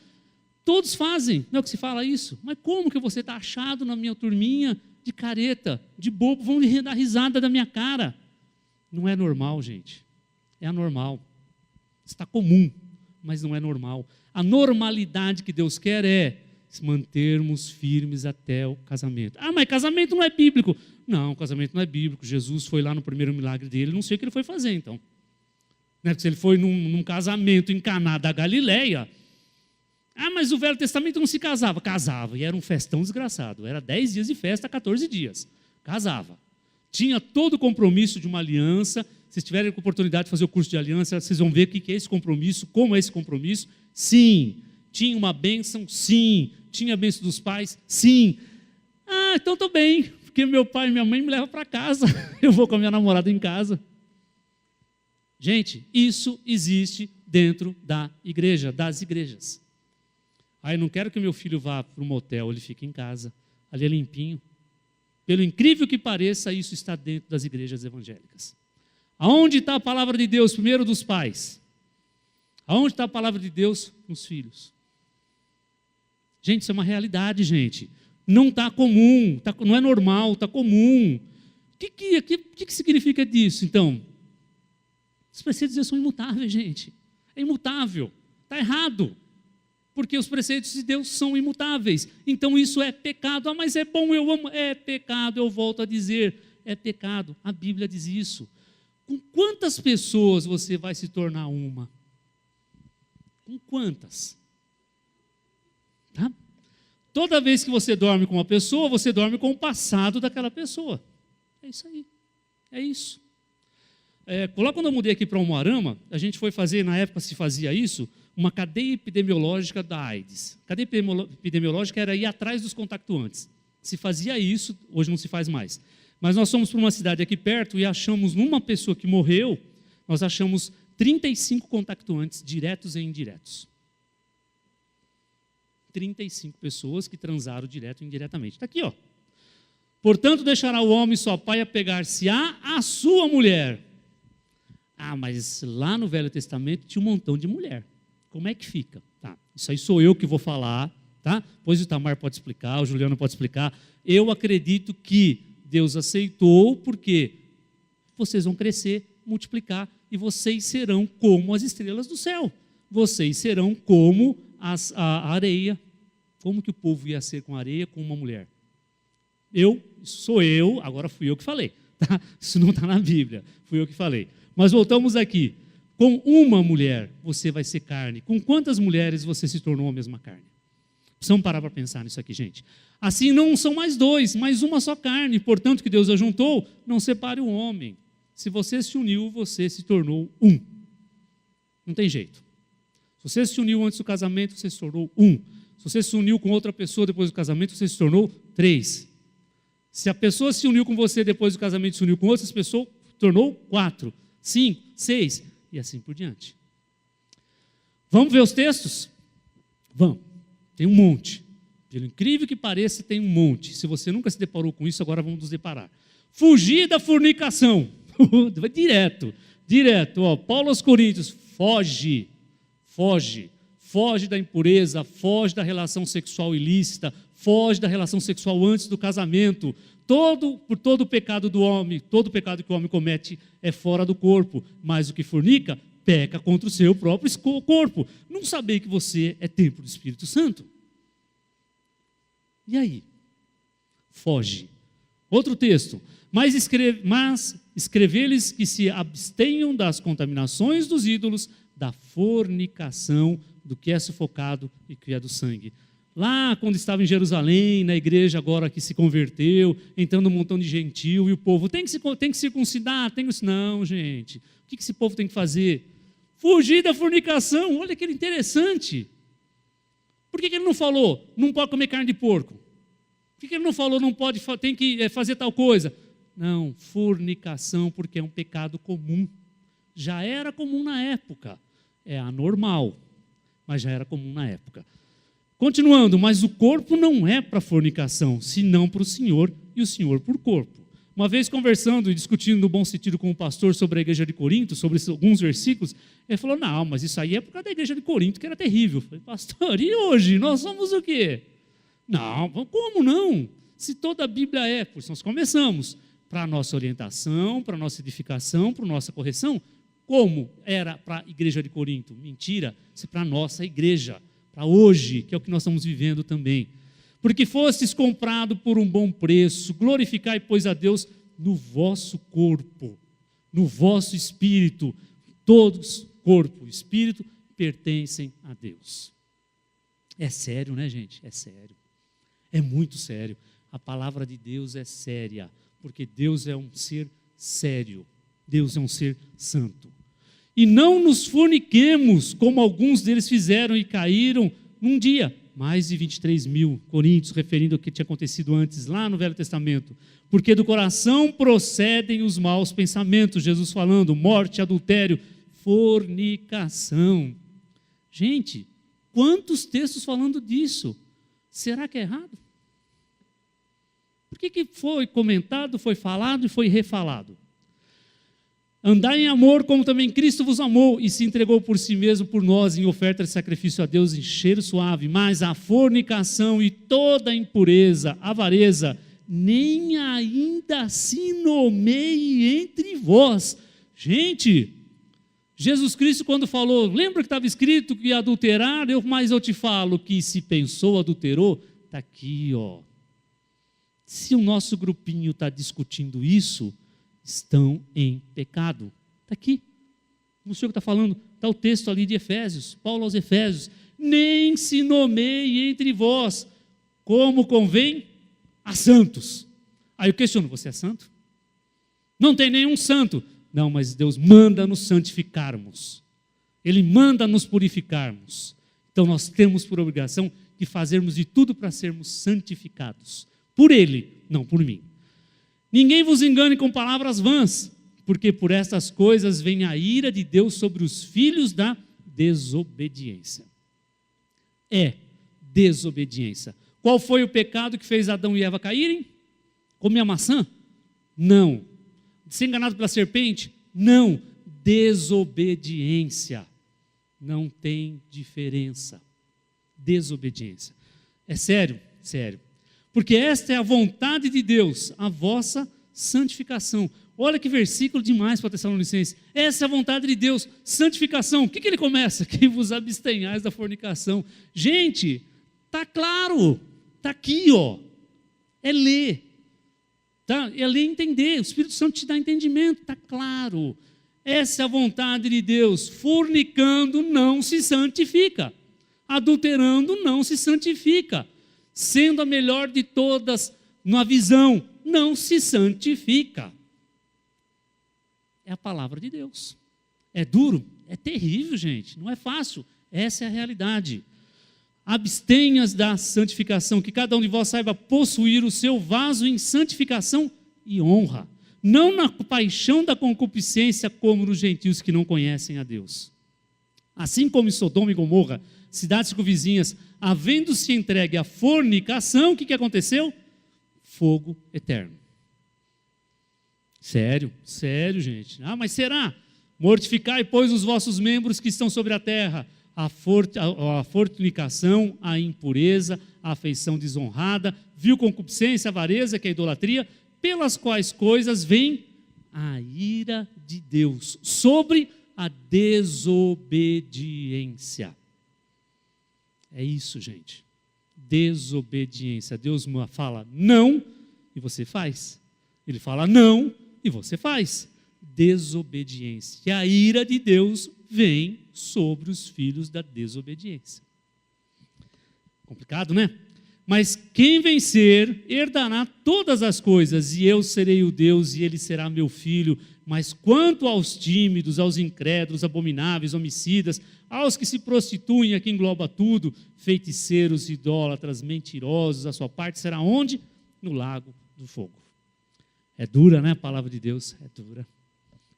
Todos fazem. Não é que se fala isso? Mas como que você está achado na minha turminha de careta, de bobo, vão dar risada da minha cara? Não é normal, gente. É anormal. Está comum, mas não é normal. A normalidade que Deus quer é mantermos firmes até o casamento. Mas casamento não é bíblico. Não, casamento não é bíblico. Jesus foi lá no primeiro milagre dele, não sei o que ele foi fazer, então. Né? Porque se ele foi num casamento em Caná da Galileia, mas o Velho Testamento não se casava. Casava, e era um festão desgraçado. Era 10 dias de festa, 14 dias. Casava. Tinha todo o compromisso de uma aliança. Se tiverem a oportunidade de fazer o curso de aliança, vocês vão ver o que é esse compromisso, como é esse compromisso. Sim, Tinha uma bênção? Sim. Tinha a bênção dos pais? Sim. Ah, então estou bem, porque meu pai e minha mãe me levam para casa. Eu vou com a minha namorada em casa. Gente, isso existe dentro da igreja, das igrejas. Eu não quero que meu filho vá para um motel, ele fique em casa, ali é limpinho. Pelo incrível que pareça, isso está dentro das igrejas evangélicas. Aonde está a palavra de Deus? Primeiro dos pais. Aonde está a palavra de Deus? Nos filhos. Gente, isso é uma realidade, gente. Não está comum, não é normal, está comum. O que significa disso, então? Os preceitos de Deus são imutáveis, gente. É imutável. Está errado. Porque os preceitos de Deus são imutáveis. Então isso é pecado. Ah, mas é bom, eu amo. É pecado, eu volto a dizer. É pecado. A Bíblia diz isso. Com quantas pessoas você vai se tornar uma? Com quantas? Tá? Toda vez que você dorme com uma pessoa, você dorme com o passado daquela pessoa. É isso aí. É isso. Lá quando eu mudei aqui para Umuarama, a gente foi fazer, na época se fazia isso, uma cadeia epidemiológica da AIDS. Cadeia epidemiológica era ir atrás dos contactuantes. Se fazia isso, hoje não se faz mais. Mas nós fomos para uma cidade aqui perto e achamos, numa pessoa que morreu, nós achamos 35 contactuantes diretos e indiretos. 35 pessoas que transaram direto e indiretamente. Está aqui, ó. Portanto, deixará o homem sua pai apegar-se-á a sua mulher. Ah, mas lá no Velho Testamento tinha um montão de mulher. Como é que fica? Tá, isso aí sou eu que vou falar, tá? Pois o Itamar pode explicar, o Juliano pode explicar. Eu acredito que Deus aceitou porque vocês vão crescer, multiplicar e vocês serão como as estrelas do céu. Vocês serão como a areia. Como que o povo ia ser com areia, com uma mulher? Sou eu, agora fui eu que falei. Tá? Isso não está na Bíblia, fui eu que falei. Mas voltamos aqui. Com uma mulher você vai ser carne. Com quantas mulheres você se tornou a mesma carne? Precisamos parar para pensar nisso aqui, gente. Assim não são mais dois, mas uma só carne. Portanto, que Deus ajuntou, não separe o homem. Se você se uniu, você se tornou um. Não tem jeito. Se você se uniu antes do casamento, você se tornou um. Se você se uniu com outra pessoa depois do casamento, você se tornou três. Se a pessoa se uniu com você depois do casamento, se uniu com outras pessoas, tornou 4, 5, 6 e assim por diante. Vamos ver os textos? Vamos. Tem um monte. Pelo incrível que pareça, tem um monte. Se você nunca se deparou com isso, agora vamos nos deparar. Fugir da fornicação. Direto. Ó, Paulo aos Coríntios, foge da impureza, foge da relação sexual ilícita, foge da relação sexual antes do casamento. Por todo o pecado do homem, todo o pecado que o homem comete é fora do corpo, mas o que fornica, peca contra o seu próprio corpo. Não saber que você é templo do Espírito Santo. E aí? Foge. Outro texto. Mas escrever-lhes que se abstenham das contaminações dos ídolos, da fornicação, do que é sufocado e que é do sangue. Lá, quando estava em Jerusalém, na igreja agora que se converteu, entrando um montão de gentil, e o povo, tem que circuncidar, Não, gente. O que esse povo tem que fazer? Fugir da fornicação. Olha que interessante. Por que ele não falou, não pode comer carne de porco? Por que ele não falou, tem que fazer tal coisa? Não, fornicação, porque é um pecado comum. Já era comum na época. É anormal, mas já era comum na época. Continuando, mas o corpo não é para fornicação, senão para o Senhor e o Senhor por corpo. Uma vez conversando e discutindo no bom sentido com o pastor sobre a igreja de Corinto, sobre alguns versículos, ele falou, não, mas isso aí é por causa da igreja de Corinto, que era terrível. Eu falei, pastor, e hoje? Nós somos o quê? Não, como não? Se toda a Bíblia é, por isso nós começamos, para a nossa orientação, para a nossa edificação, para a nossa correção, como era para a igreja de Corinto? Mentira, isso é para a nossa igreja, para hoje, que é o que nós estamos vivendo também. Porque fostes comprado por um bom preço, glorificai, pois, a Deus no vosso corpo, no vosso espírito. Todos, corpo e espírito, pertencem a Deus. É sério, né, gente? É sério. É muito sério. A palavra de Deus é séria, porque Deus é um ser sério. Deus é um ser santo. E não nos forniquemos, como alguns deles fizeram e caíram num dia, mais de 23 mil coríntios, referindo ao que tinha acontecido antes, lá no Velho Testamento. Porque do coração procedem os maus pensamentos, Jesus falando, morte, adultério, fornicação. Gente, quantos textos falando disso? Será que é errado? Por que foi comentado, foi falado e foi refalado? Andai em amor, como também Cristo vos amou e se entregou por si mesmo por nós em oferta de sacrifício a Deus em cheiro suave, mas a fornicação e toda a impureza, avareza, nem ainda se nomeie entre vós. Gente, Jesus Cristo quando falou, lembra que estava escrito que ia adulterar, mas eu te falo que se pensou, adulterou, está aqui, ó. Se o nosso grupinho está discutindo isso, estão em pecado. Está aqui. Não sei o que está falando. Está o texto ali de Efésios, Paulo aos Efésios. Nem se nomeie entre vós, como convém a santos. Aí eu questiono, você é santo? Não tem nenhum santo. Não, mas Deus manda nos santificarmos. Ele manda nos purificarmos. Então nós temos por obrigação de fazermos de tudo para sermos santificados. Por Ele, não por mim. Ninguém vos engane com palavras vãs, porque por estas coisas vem a ira de Deus sobre os filhos da desobediência. É desobediência. Qual foi o pecado que fez Adão e Eva caírem? Comer a maçã? Não. Ser enganado pela serpente? Não. Desobediência. Não tem diferença. Desobediência. É sério? Sério. Porque esta é a vontade de Deus, a vossa santificação. Olha que versículo demais para Tessalonicenses. Essa é a vontade de Deus, santificação. O que ele começa? Que vos abstenhais da fornicação. Gente, está claro, está aqui, ó. É ler. Tá? É ler e entender. O Espírito Santo te dá entendimento, está claro. Essa é a vontade de Deus. Fornicando não se santifica. Adulterando não se santifica. Sendo a melhor de todas na visão, não se santifica. É a palavra de Deus. É duro? É terrível, gente. Não é fácil. Essa é a realidade. Abstenhas da santificação, que cada um de vós saiba possuir o seu vaso em santificação e honra, não na paixão da concupiscência, como nos gentios que não conhecem a Deus. Assim como em Sodoma e Gomorra, cidades circunvizinhas, havendo-se entregue à fornicação, o que aconteceu? Fogo eterno. Sério, sério, gente. Ah, mas será? Mortificai, pois, os vossos membros que estão sobre a terra, a fornicação, a impureza, a afeição desonrada, vil concupiscência, avareza, que é a idolatria, pelas quais coisas vem a ira de Deus sobre a desobediência. É isso, gente. Desobediência. Deus fala não e você faz. Ele fala não e você faz. Desobediência. E a ira de Deus vem sobre os filhos da desobediência. Complicado, né? Mas quem vencer herdará todas as coisas, e eu serei o Deus e ele será meu filho. Mas quanto aos tímidos, aos incrédulos, abomináveis, homicidas, aos que se prostituem, aqui engloba tudo, feiticeiros, idólatras, mentirosos, a sua parte será onde? No lago do fogo. É dura, né, a palavra de Deus? É dura.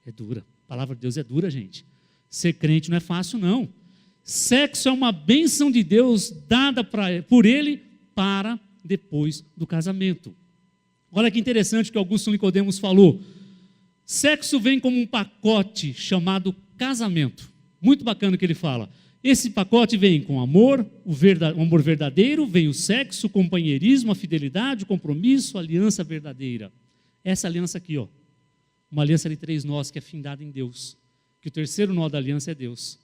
É dura. A palavra de Deus é dura, gente. Ser crente não é fácil, não. Sexo é uma bênção de Deus dada por Ele para depois do casamento. Olha que interessante o que Augusto Nicodemos falou. Sexo vem como um pacote chamado casamento. Muito bacana o que ele fala. Esse pacote vem com amor, o amor verdadeiro, vem o sexo, o companheirismo, a fidelidade, o compromisso, a aliança verdadeira. Essa aliança aqui, ó, uma aliança de 3 nós que é findada em Deus. Que o terceiro nó da aliança é Deus.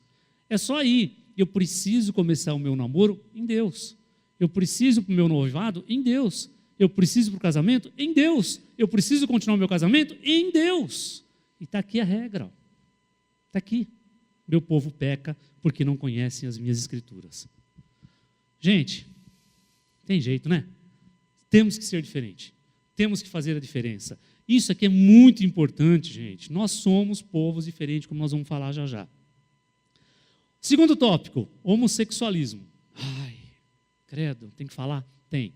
É só aí, eu preciso começar o meu namoro em Deus. Eu preciso para o meu noivado em Deus. Eu preciso para o casamento em Deus. Eu preciso continuar o meu casamento em Deus. E está aqui a regra. Está aqui. Meu povo peca porque não conhecem as minhas escrituras. Gente, tem jeito, né? Temos que ser diferente. Temos que fazer a diferença. Isso aqui é muito importante, gente. Nós somos povos diferentes, como nós vamos falar já já. Segundo tópico, homossexualismo. Ai, Credo, tem que falar? Tem.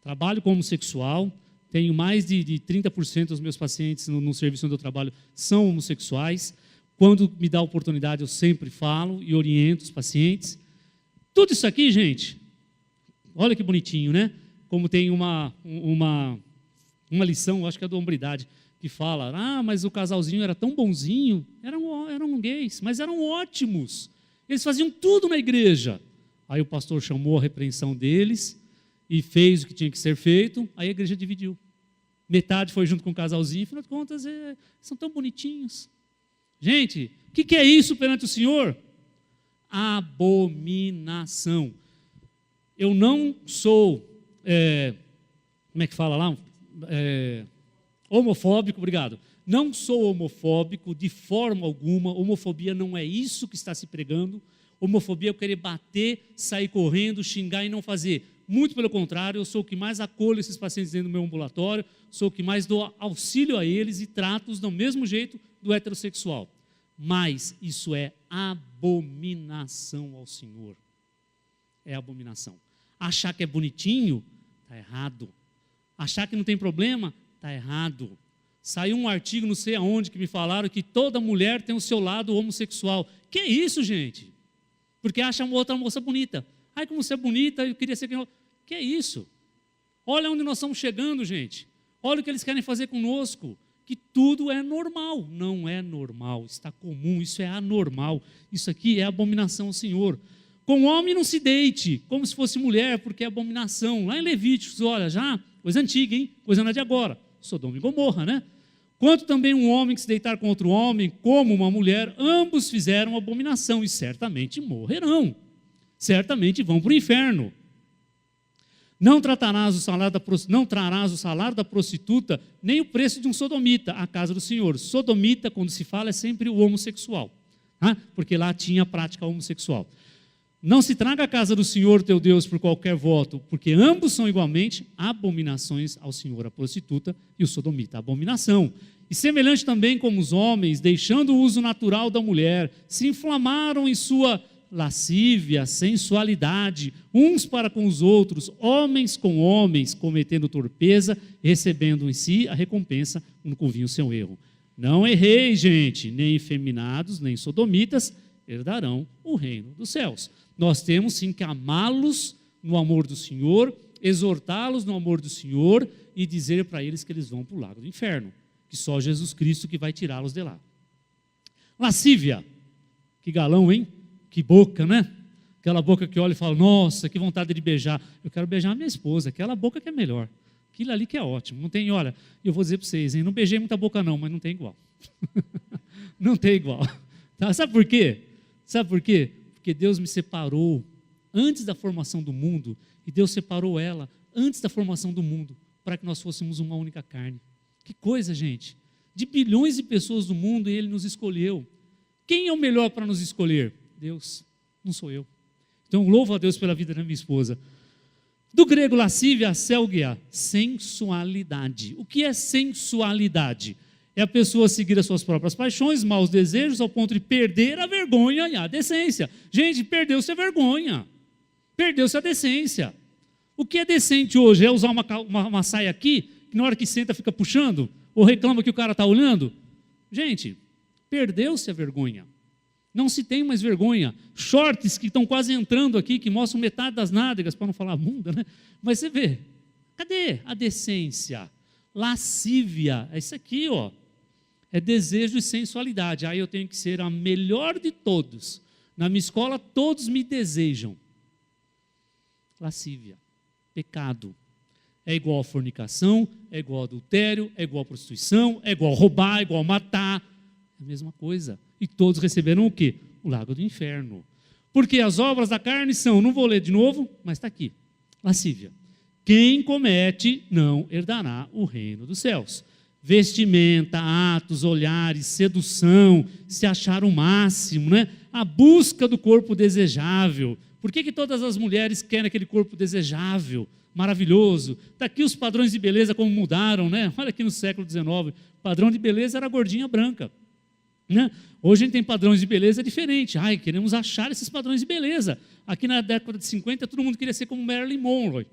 Trabalho como homossexual, tenho mais de 30% dos meus pacientes no serviço onde eu trabalho são homossexuais. Quando me dá oportunidade, eu sempre falo e oriento os pacientes. Tudo isso aqui, gente, olha que bonitinho, né? Como tem uma lição, acho que é da hombridade, que fala, mas o casalzinho era tão bonzinho, eram gays, mas eram ótimos. Eles faziam tudo na igreja. Aí o pastor chamou a repreensão deles e fez o que tinha que ser feito, aí a igreja dividiu. Metade foi junto com o casalzinho, afinal de contas, são tão bonitinhos. Gente, o que é isso perante o Senhor? Abominação. Eu não sou, como é que fala lá? Homofóbico, obrigado. Não sou homofóbico de forma alguma. Homofobia não é isso que está se pregando. Homofobia é eu querer bater, sair correndo, xingar e não fazer. Muito pelo contrário, eu sou o que mais acolho esses pacientes dentro do meu ambulatório, sou o que mais dou auxílio a eles e trato-os do mesmo jeito do heterossexual. Mas isso é abominação ao Senhor. É abominação. Achar que é bonitinho, está errado. Achar que não tem problema, está errado. Saiu um artigo, não sei aonde, que me falaram que toda mulher tem o seu lado homossexual. Que é isso, gente? Porque acha uma outra moça bonita. Ai, como você é bonita, eu queria ser... Que é isso? Olha onde nós estamos chegando, gente. Olha o que eles querem fazer conosco. Que tudo é normal. Não é normal, está comum, isso é anormal. Isso aqui é abominação ao Senhor. Com homem não se deite, como se fosse mulher, porque é abominação. Lá em Levíticos, olha, já, coisa antiga, hein? Coisa não é de agora. Sodoma e Gomorra, né? Quanto também um homem que se deitar com outro homem, como uma mulher, ambos fizeram abominação e certamente morrerão. Certamente vão para o inferno. Não trarás o salário da prostituta, nem o preço de um sodomita, à casa do Senhor. Sodomita, quando se fala, é sempre o homossexual, porque lá tinha a prática homossexual. Não se traga à casa do Senhor teu Deus por qualquer voto, porque ambos são igualmente abominações ao Senhor, a prostituta e o sodomita, abominação. E semelhante também como os homens, deixando o uso natural da mulher, se inflamaram em sua lascívia, sensualidade, uns para com os outros, homens com homens, cometendo torpeza, recebendo em si a recompensa quando convinha o seu erro. Não errei, gente, nem efeminados, nem sodomitas herdarão o reino dos céus. Nós temos sim que amá-los no amor do Senhor, exortá-los no amor do Senhor e dizer para eles que eles vão para o lago do inferno, que só Jesus Cristo que vai tirá-los de lá. Lascívia, que galão, hein? Que boca, né? Aquela boca que olha e fala, nossa, que vontade de beijar. Eu quero beijar a minha esposa, aquela boca que é melhor. Aquilo ali que é ótimo. Não tem, olha, eu vou dizer para vocês, hein? Não beijei muita boca não, mas não tem igual. Não tem igual. Tá? Sabe por quê? Sabe por quê? Porque Deus me separou antes da formação do mundo e Deus separou ela antes da formação do mundo para que nós fôssemos uma única carne. Que coisa, gente. De bilhões de pessoas do mundo, Ele nos escolheu. Quem é o melhor para nos escolher? Deus, não sou eu. Então, louvo a Deus pela vida da minha esposa. Do grego lascívia, selgia, sensualidade. O que é sensualidade? É a pessoa seguir as suas próprias paixões, maus desejos, ao ponto de perder a vergonha e a decência. Gente, perdeu-se a vergonha. Perdeu-se a decência. O que é decente hoje? É usar uma saia aqui, que na hora que senta fica puxando? Ou reclama que o cara está olhando? Gente, perdeu-se a vergonha. Não se tem mais vergonha. Shorts que estão quase entrando aqui, que mostram metade das nádegas, para não falar bunda, né? Mas você vê, cadê a decência? Lascívia, é isso aqui, ó. É desejo e sensualidade. Aí eu tenho que ser a melhor de todos. Na minha escola, todos me desejam. Lascívia, pecado. É igual a fornicação, é igual a adultério, é igual a prostituição, é igual a roubar, é igual a matar. É a mesma coisa. E todos receberam o quê? O lago do inferno. Porque as obras da carne são, não vou ler de novo, mas está aqui. Lascívia. Quem comete não herdará o reino dos céus. Vestimenta, atos, olhares, sedução, se achar o máximo, né? A busca do corpo desejável. Por que todas as mulheres querem aquele corpo desejável, maravilhoso? Está aqui os padrões de beleza como mudaram, né? Olha aqui no século XIX, o padrão de beleza era a gordinha branca. né? Hoje a gente tem padrões de beleza diferentes. Ai, queremos achar esses padrões de beleza. Aqui na década de 50, todo mundo queria ser como Marilyn Monroe,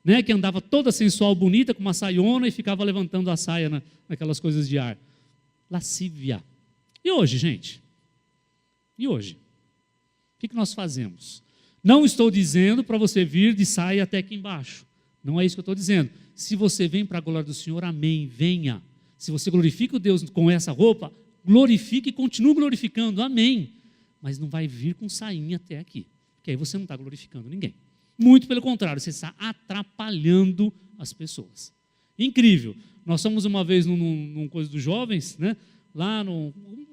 né? Que andava toda sensual, bonita, com uma saiona e ficava levantando a saia naquelas coisas de ar. Lascívia. E hoje, gente? E hoje? O que nós fazemos? Não estou dizendo para você vir de saia até aqui embaixo. Não é isso que eu estou dizendo. Se você vem para a glória do Senhor, amém, venha. Se você glorifica o Deus com essa roupa, glorifique e continue glorificando, amém. Mas não vai vir com sainha até aqui, porque aí você não está glorificando ninguém. Muito pelo contrário, você está atrapalhando as pessoas. Incrível. Nós fomos uma vez num coisa dos jovens, né? Lá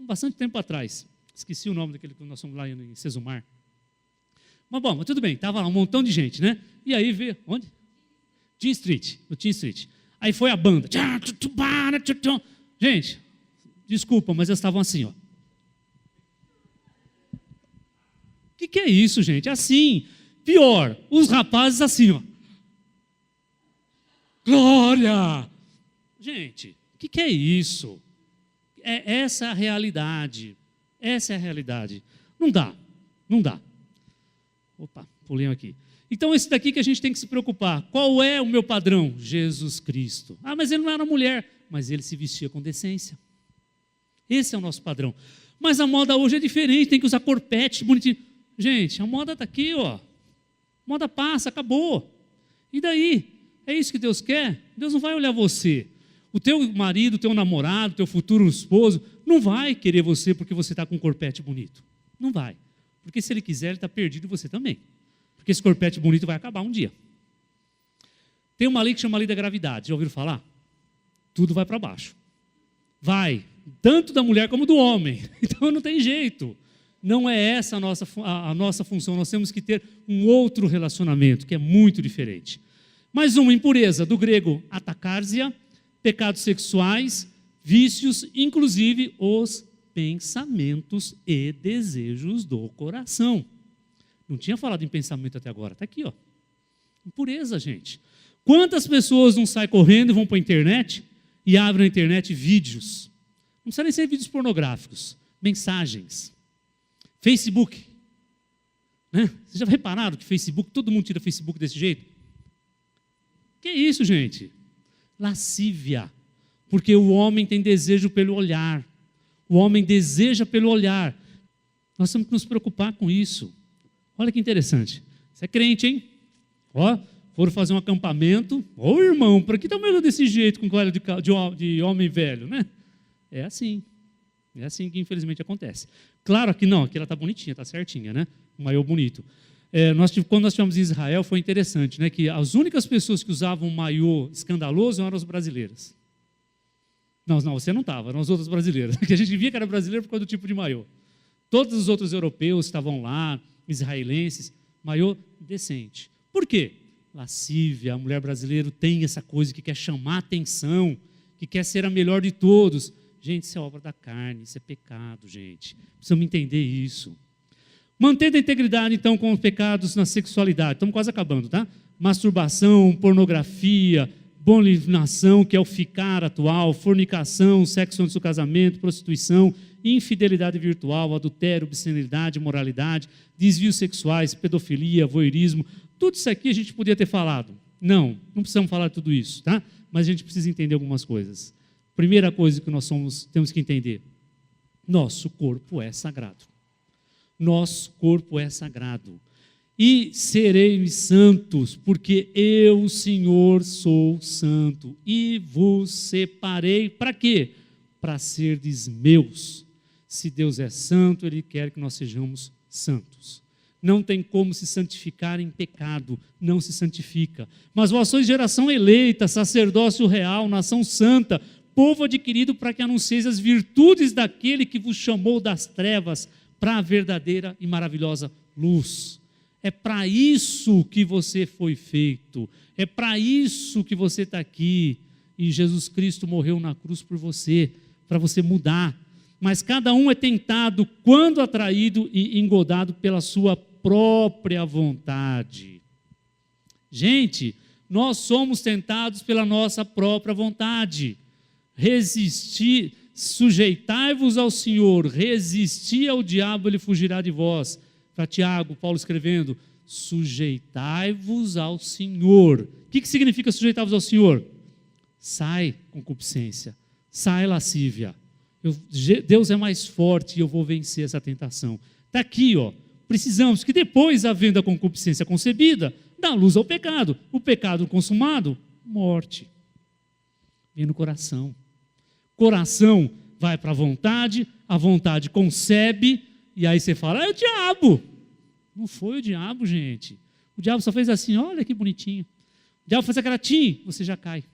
bastante tempo atrás. Esqueci o nome daquele que nós fomos lá em Sesumar. Mas bom, mas tudo bem, estava lá um montão de gente, né? E aí veio, onde? Teen Street, no Teen Street. Aí foi a banda. Gente, desculpa, mas eles estavam assim, ó. O que é isso, gente? Assim, pior, os rapazes assim, ó. Glória! Gente, o que é isso? Essa é a realidade. Essa é a realidade. Não dá, não dá. Opa, pulei aqui. Então, esse daqui que a gente tem que se preocupar. Qual é o meu padrão? Jesus Cristo. Ah, mas ele não era mulher. Mas ele se vestia com decência. Esse é o nosso padrão. Mas a moda hoje é diferente, tem que usar corpete bonitinho. Gente, a moda está aqui, ó. Moda passa, acabou. E daí? É isso que Deus quer? Deus não vai olhar você. O teu marido, o teu namorado, o teu futuro esposo, não vai querer você porque você está com um corpete bonito. Não vai. Porque se ele quiser, ele está perdido e você também. Porque esse corpete bonito vai acabar um dia. Tem uma lei que chama a lei da gravidade. Já ouviram falar? Tudo vai para baixo. Vai. Tanto da mulher como do homem. Então não tem jeito. Não é essa a nossa função. Nós temos que ter um outro relacionamento, que é muito diferente. Mais uma, impureza, do grego atacarsia, pecados sexuais, vícios, inclusive os pensamentos e desejos do coração. Não tinha falado em pensamento até agora, está aqui, ó. Impureza, gente. Quantas pessoas não saem correndo e vão para a internet e abrem na internet vídeos? Não precisa nem ser vídeos pornográficos, mensagens. Facebook. Né? Vocês já repararam que Facebook, todo mundo tira Facebook desse jeito? Que é isso, gente? Lascívia. Porque o homem tem desejo pelo olhar. O homem deseja pelo olhar. Nós temos que nos preocupar com isso. Olha que interessante. Você é crente, hein? Ó, foram fazer um acampamento. Ô, irmão, para que está melhor desse jeito com coelho de homem velho, né? É assim. É assim que infelizmente acontece. Claro que não, aqui ela está bonitinha, está certinha, né? Um maiô bonito. Quando nós estivemos em Israel, foi interessante, né? Que as únicas pessoas que usavam um maiô escandaloso eram as brasileiras. Não, você não estava, eram as outras brasileiras. Que a gente via que era brasileiro por causa do tipo de maiô. Todos os outros europeus estavam lá, israelenses, maiô decente. Por quê? Lascívia, a mulher brasileira tem essa coisa que quer chamar atenção, que quer ser a melhor de todos. Gente, isso é obra da carne, isso é pecado, gente. Precisamos entender isso. Mantendo a integridade, então, com os pecados na sexualidade. Estamos quase acabando, tá? Masturbação, pornografia, bonifnação, que é o ficar atual, fornicação, sexo antes do casamento, prostituição, infidelidade virtual, adultério, obscenidade, imoralidade, desvios sexuais, pedofilia, voyeurismo. Tudo isso aqui a gente podia ter falado. Não precisamos falar de tudo isso, tá? Mas a gente precisa entender algumas coisas. Primeira coisa que nós temos que entender: nosso corpo é sagrado. Nosso corpo é sagrado. E sereis santos, porque eu, Senhor, sou santo. E vos separei para quê? Para serdes meus. Se Deus é santo, Ele quer que nós sejamos santos. Não tem como se santificar em pecado, não se santifica. Mas vós sois geração eleita, sacerdócio real, nação santa, povo adquirido para que anuncieis as virtudes daquele que vos chamou das trevas para a verdadeira e maravilhosa luz. É para isso que você foi feito, é para isso que você está aqui, e Jesus Cristo morreu na cruz por você, para você mudar. Mas cada um é tentado quando atraído e engodado pela sua própria vontade. Gente, nós somos tentados pela nossa própria vontade. sujeitai-vos ao Senhor, resisti ao diabo, ele fugirá de vós. Para Tiago, Paulo escrevendo, sujeitai-vos ao Senhor. O que significa sujeitar-vos ao Senhor? Sai concupiscência, sai lascívia. Deus é mais forte e eu vou vencer essa tentação. Está aqui, ó. Precisamos que depois, havendo a concupiscência concebida, dá luz ao pecado. O pecado consumado, morte. Vem no coração. Coração vai para a vontade concebe, e aí você fala, é o diabo. Não foi o diabo, gente. O diabo só fez assim, olha que bonitinho. O diabo faz aquela tim, você já cai.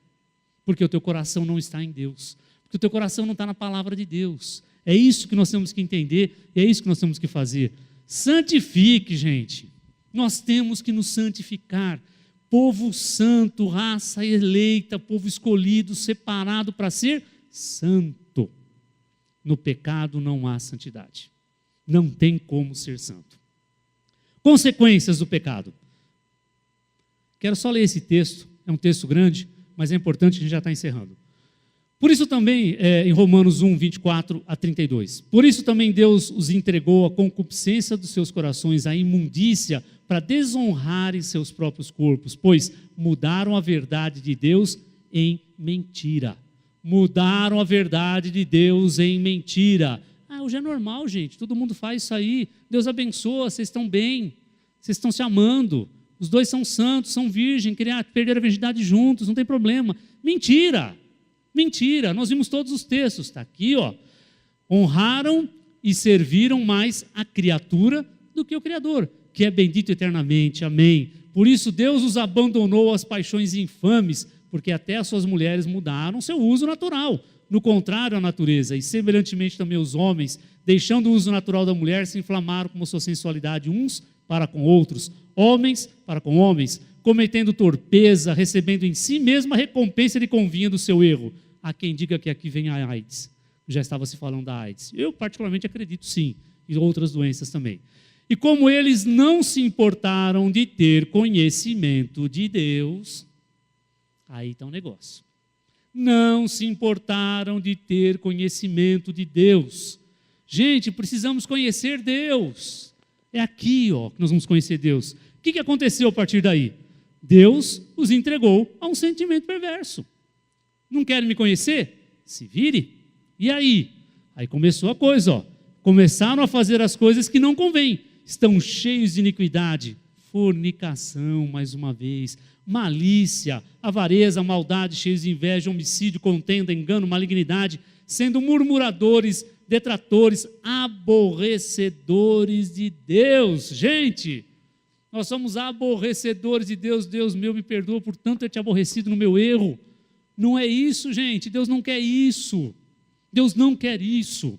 Porque o teu coração não está em Deus. Porque o teu coração não está na palavra de Deus. É isso que nós temos que entender, e é isso que nós temos que fazer. Santifique, gente. Nós temos que nos santificar. Povo santo, raça eleita, povo escolhido, separado para ser santo. No pecado não há santidade. Não tem como ser santo. Consequências do pecado. Quero só ler esse texto, é um texto grande, mas é importante, a gente já está encerrando. Por isso também, em Romanos 1, 24 a 32, por isso também Deus os entregou à concupiscência dos seus corações, à imundícia, para desonrarem seus próprios corpos, pois mudaram a verdade de Deus em mentira. Mudaram a verdade de Deus em mentira. Hoje é normal, gente, todo mundo faz isso aí. Deus abençoa, vocês estão bem, vocês estão se amando, os dois são santos, são virgens, perderam a virgindade juntos, não tem problema. Mentira! Mentira, nós vimos todos os textos, está aqui, ó. Honraram e serviram mais a criatura do que o Criador, que é bendito eternamente, amém. Por isso Deus os abandonou às paixões infames, porque até as suas mulheres mudaram seu uso natural, no contrário à natureza, e semelhantemente também os homens, deixando o uso natural da mulher, se inflamaram com sua sensualidade uns para com outros, homens para com homens, cometendo torpeza, recebendo em si mesma a recompensa de convinha do seu erro. Há quem diga que aqui vem a AIDS. Já estava se falando da AIDS. Eu particularmente acredito sim, e outras doenças também. E como eles não se importaram de ter conhecimento de Deus, aí está um negócio. Não se importaram de ter conhecimento de Deus. Gente, precisamos conhecer Deus. É aqui, ó, que nós vamos conhecer Deus. O que aconteceu a partir daí? Deus os entregou a um sentimento perverso. Não querem me conhecer? Se vire. E aí? Aí começou a coisa, ó. Começaram a fazer as coisas que não convêm. Estão cheios de iniquidade, fornicação, mais uma vez, malícia, avareza, maldade, cheios de inveja, homicídio, contenda, engano, malignidade, sendo murmuradores, detratores, aborrecedores de Deus. Gente, nós somos aborrecedores de Deus. Deus meu, me perdoa por tanto ter te aborrecido no meu erro. Não é isso, gente. Deus não quer isso. Deus não quer isso.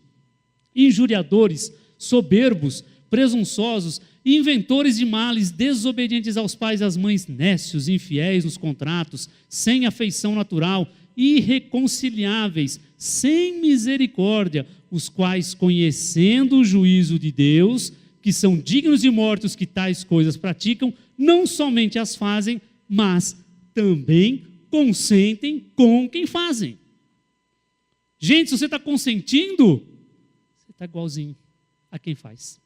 Injuriadores, soberbos, presunçosos, inventores de males, desobedientes aos pais e às mães, nécios, infiéis nos contratos, sem afeição natural, irreconciliáveis, sem misericórdia, os quais, conhecendo o juízo de Deus, que são dignos de morte os que tais coisas praticam, não somente as fazem, mas também consentem com quem fazem. Gente, se você está consentindo, você está igualzinho a quem faz.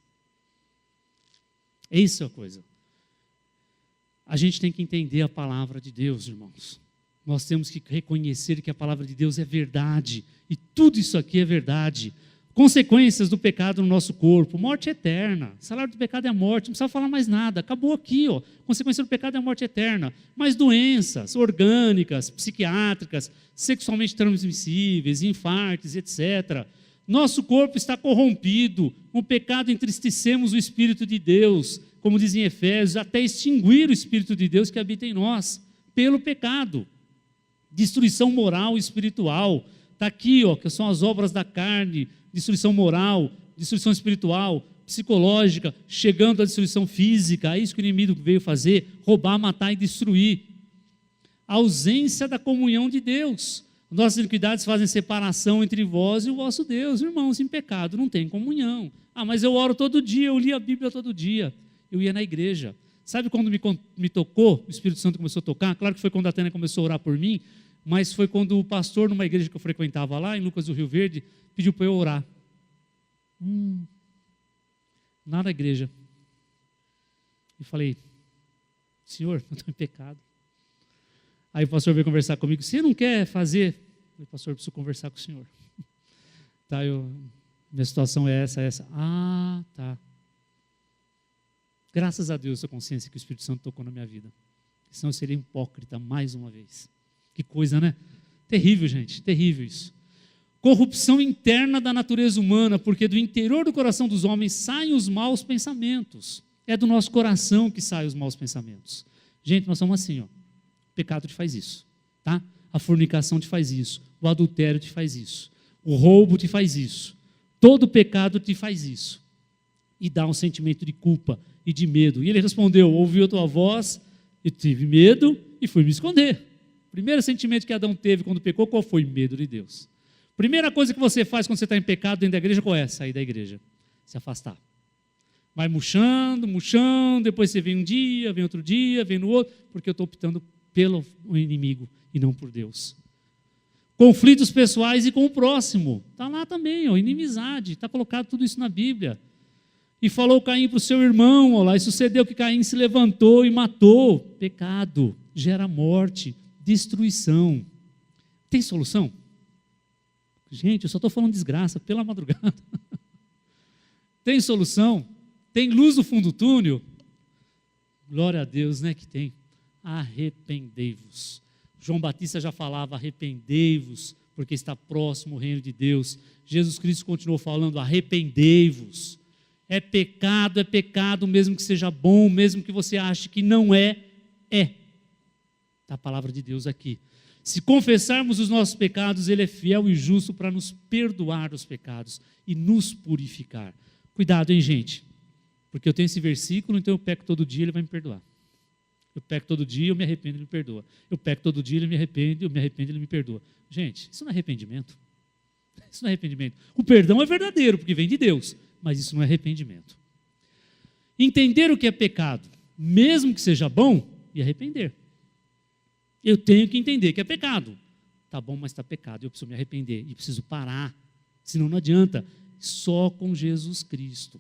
Isso é a coisa. A gente tem que entender a palavra de Deus, irmãos. Nós temos que reconhecer que a palavra de Deus é verdade. E tudo isso aqui é verdade. Consequências do pecado no nosso corpo, morte eterna. O salário do pecado é a morte, não precisa falar mais nada. Acabou aqui, ó. Consequência do pecado é a morte eterna. Mais doenças orgânicas, psiquiátricas, sexualmente transmissíveis, infartos, etc. Nosso corpo está corrompido. Com o pecado entristecemos o Espírito de Deus, como diz em Efésios, até extinguir o Espírito de Deus que habita em nós, pelo pecado. Destruição moral e espiritual. Está aqui, ó, que são as obras da carne, destruição moral, destruição espiritual, psicológica, chegando à destruição física. É isso que o inimigo veio fazer, roubar, matar e destruir. A ausência da comunhão de Deus. Nossas iniquidades fazem separação entre vós e o vosso Deus. Irmãos, em pecado não tem comunhão. Mas eu oro todo dia, eu li a Bíblia todo dia. Eu ia na igreja. Sabe quando me tocou, o Espírito Santo começou a tocar? Claro que foi quando a Tânia começou a orar por mim. mas foi quando o pastor, numa igreja que eu frequentava lá, em Lucas do Rio Verde, pediu para eu orar. Lá na igreja. E falei, Senhor, eu estou em pecado. Aí o pastor veio conversar comigo, você não quer fazer? Eu falei, pastor, eu preciso conversar com o senhor. Tá, minha situação é essa. Ah, tá. Graças a Deus, a consciência que o Espírito Santo tocou na minha vida. Senão eu seria hipócrita mais uma vez. Que coisa, né? Terrível, gente, terrível isso. Corrupção interna da natureza humana, porque do interior do coração dos homens saem os maus pensamentos. É do nosso coração que saem os maus pensamentos. Gente, nós somos assim, ó. O pecado te faz isso, tá? A fornicação te faz isso, o adultério te faz isso, o roubo te faz isso, todo pecado te faz isso. E dá um sentimento de culpa e de medo. E ele respondeu, ouvi a tua voz, e tive medo e fui me esconder. Primeiro sentimento que Adão teve quando pecou, qual foi? Medo de Deus. Primeira coisa que você faz quando você está em pecado dentro da igreja, qual é? Sair da igreja, se afastar. Vai murchando, depois você vem um dia, vem outro dia, vem no outro, porque eu estou optando pelo inimigo e não por Deus. Conflitos pessoais e com o próximo. Está lá também, ó, inimizade, está colocado tudo isso na Bíblia. E falou Caim para o seu irmão, ó lá, e sucedeu que Caim se levantou e matou. Pecado gera morte, destruição. Tem solução? Gente, eu só estou falando desgraça pela madrugada. Tem solução? Tem luz no fundo do túnel? Glória a Deus, né, que tem. Arrependei-vos. João Batista já falava, arrependei-vos, porque está próximo o reino de Deus. Jesus Cristo continuou falando, arrependei-vos. É pecado mesmo que seja bom, mesmo que você ache que não é. Está a palavra de Deus aqui. Se confessarmos os nossos pecados, Ele é fiel e justo para nos perdoar os pecados e nos purificar. Cuidado, hein, gente? Porque eu tenho esse versículo, então eu peco todo dia, Ele vai me perdoar. Eu peco todo dia, eu me arrependo, Ele me perdoa. Eu peco todo dia, eu me arrependo, Ele me perdoa. Gente, isso não é arrependimento. Isso não é arrependimento. O perdão é verdadeiro, porque vem de Deus, mas isso não é arrependimento. Entender o que é pecado, mesmo que seja bom, e arrepender. Eu tenho que entender que é pecado. Tá bom, mas está pecado, eu preciso me arrepender e preciso parar, senão não adianta. Só com Jesus Cristo,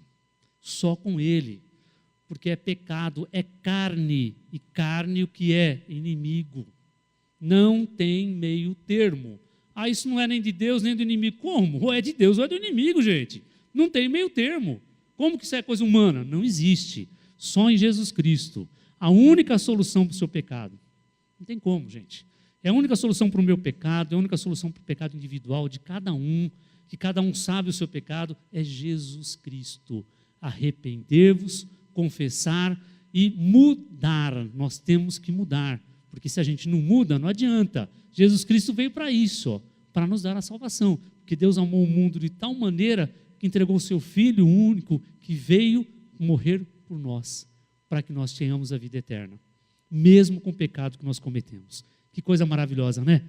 só com Ele, porque é pecado, é carne, e carne o que é? Inimigo. Não tem meio termo. Ah, isso não é nem de Deus, nem do inimigo. Como? Ou é de Deus ou é do inimigo, gente. Não tem meio termo. Como que isso é coisa humana? Não existe. Só em Jesus Cristo. A única solução para o seu pecado. Não tem como, gente. É a única solução para o meu pecado, é a única solução para o pecado individual de cada um, que cada um sabe o seu pecado, é Jesus Cristo. Arrepender-vos, confessar e mudar. Nós temos que mudar, porque se a gente não muda, não adianta. Jesus Cristo veio para isso, para nos dar a salvação, porque Deus amou o mundo de tal maneira que entregou o seu Filho único, que veio morrer por nós, para que nós tenhamos a vida eterna, mesmo com o pecado que nós cometemos. Que coisa maravilhosa, né?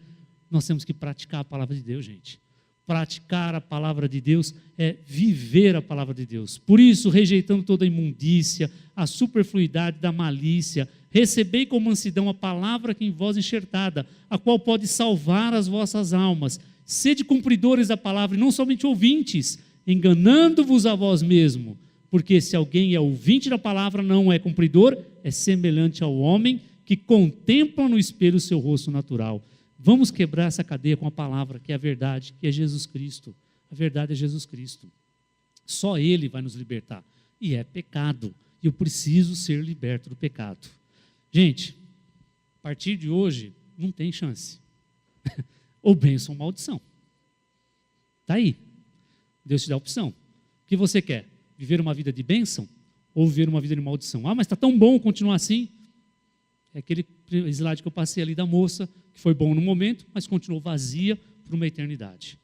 Nós temos que praticar a palavra de Deus, gente. Praticar a palavra de Deus é viver a palavra de Deus. Por isso, rejeitando toda a imundícia, a superfluidade da malícia, recebei com mansidão a palavra que em vós enxertada, a qual pode salvar as vossas almas. Sede cumpridores da palavra e não somente ouvintes, enganando-vos a vós mesmo. Porque se alguém é ouvinte da palavra, não é cumpridor, é semelhante ao homem que contempla no espelho o seu rosto natural. Vamos quebrar essa cadeia com a palavra, que é a verdade, que é Jesus Cristo. A verdade é Jesus Cristo. Só Ele vai nos libertar. E é pecado. E eu preciso ser liberto do pecado. Gente, a partir de hoje, não tem chance. Ou bênção ou maldição. Está aí. Deus te dá a opção. O que você quer? Viver uma vida de bênção ou viver uma vida de maldição? Ah, mas está tão bom continuar assim. É aquele slide que eu passei ali da moça, que foi bom no momento, mas continuou vazia por uma eternidade.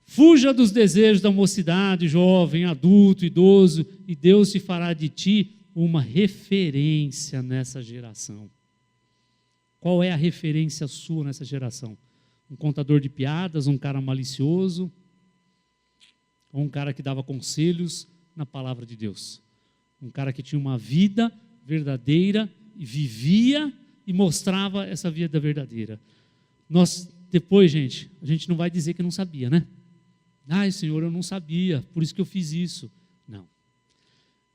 Fuja dos desejos da mocidade, jovem, adulto, idoso, e Deus te fará de ti uma referência nessa geração. Qual é a referência sua nessa geração? Um contador de piadas, um cara malicioso, ou um cara que dava conselhos na palavra de Deus? Um cara que tinha uma vida verdadeira e vivia e mostrava essa vida verdadeira. Depois, gente, a gente não vai dizer que não sabia, né? Ai, Senhor, eu não sabia, por isso que eu fiz isso. Não.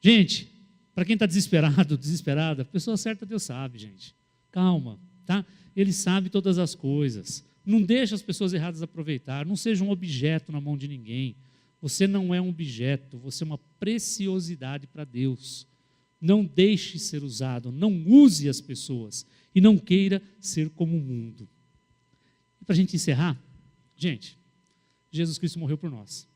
Gente, para quem está desesperado, desesperada, a pessoa certa Deus sabe, gente. Calma, tá? Ele sabe todas as coisas. Não deixe as pessoas erradas aproveitar. Não seja um objeto na mão de ninguém. Você não é um objeto, você é uma preciosidade para Deus. Não deixe ser usado, não use as pessoas e não queira ser como o mundo. E para a gente encerrar, gente, Jesus Cristo morreu por nós.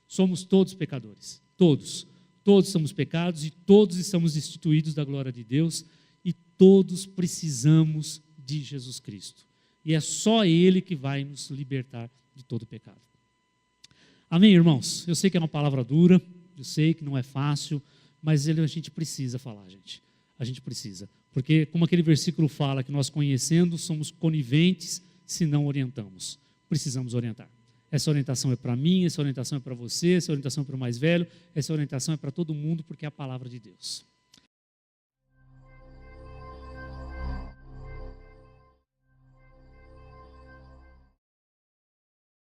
Somos todos pecadores, todos. Todos somos pecados e todos estamos destituídos da glória de Deus e todos precisamos de Jesus Cristo. E é só Ele que vai nos libertar de todo pecado. Amém, irmãos? Eu sei que é uma palavra dura, eu sei que não é fácil, mas a gente precisa falar, gente. A gente precisa. Porque, como aquele versículo fala, que nós conhecendo somos coniventes se não orientamos. Precisamos orientar. Essa orientação é para mim, essa orientação é para você, essa orientação é para o mais velho, essa orientação é para todo mundo, porque é a palavra de Deus.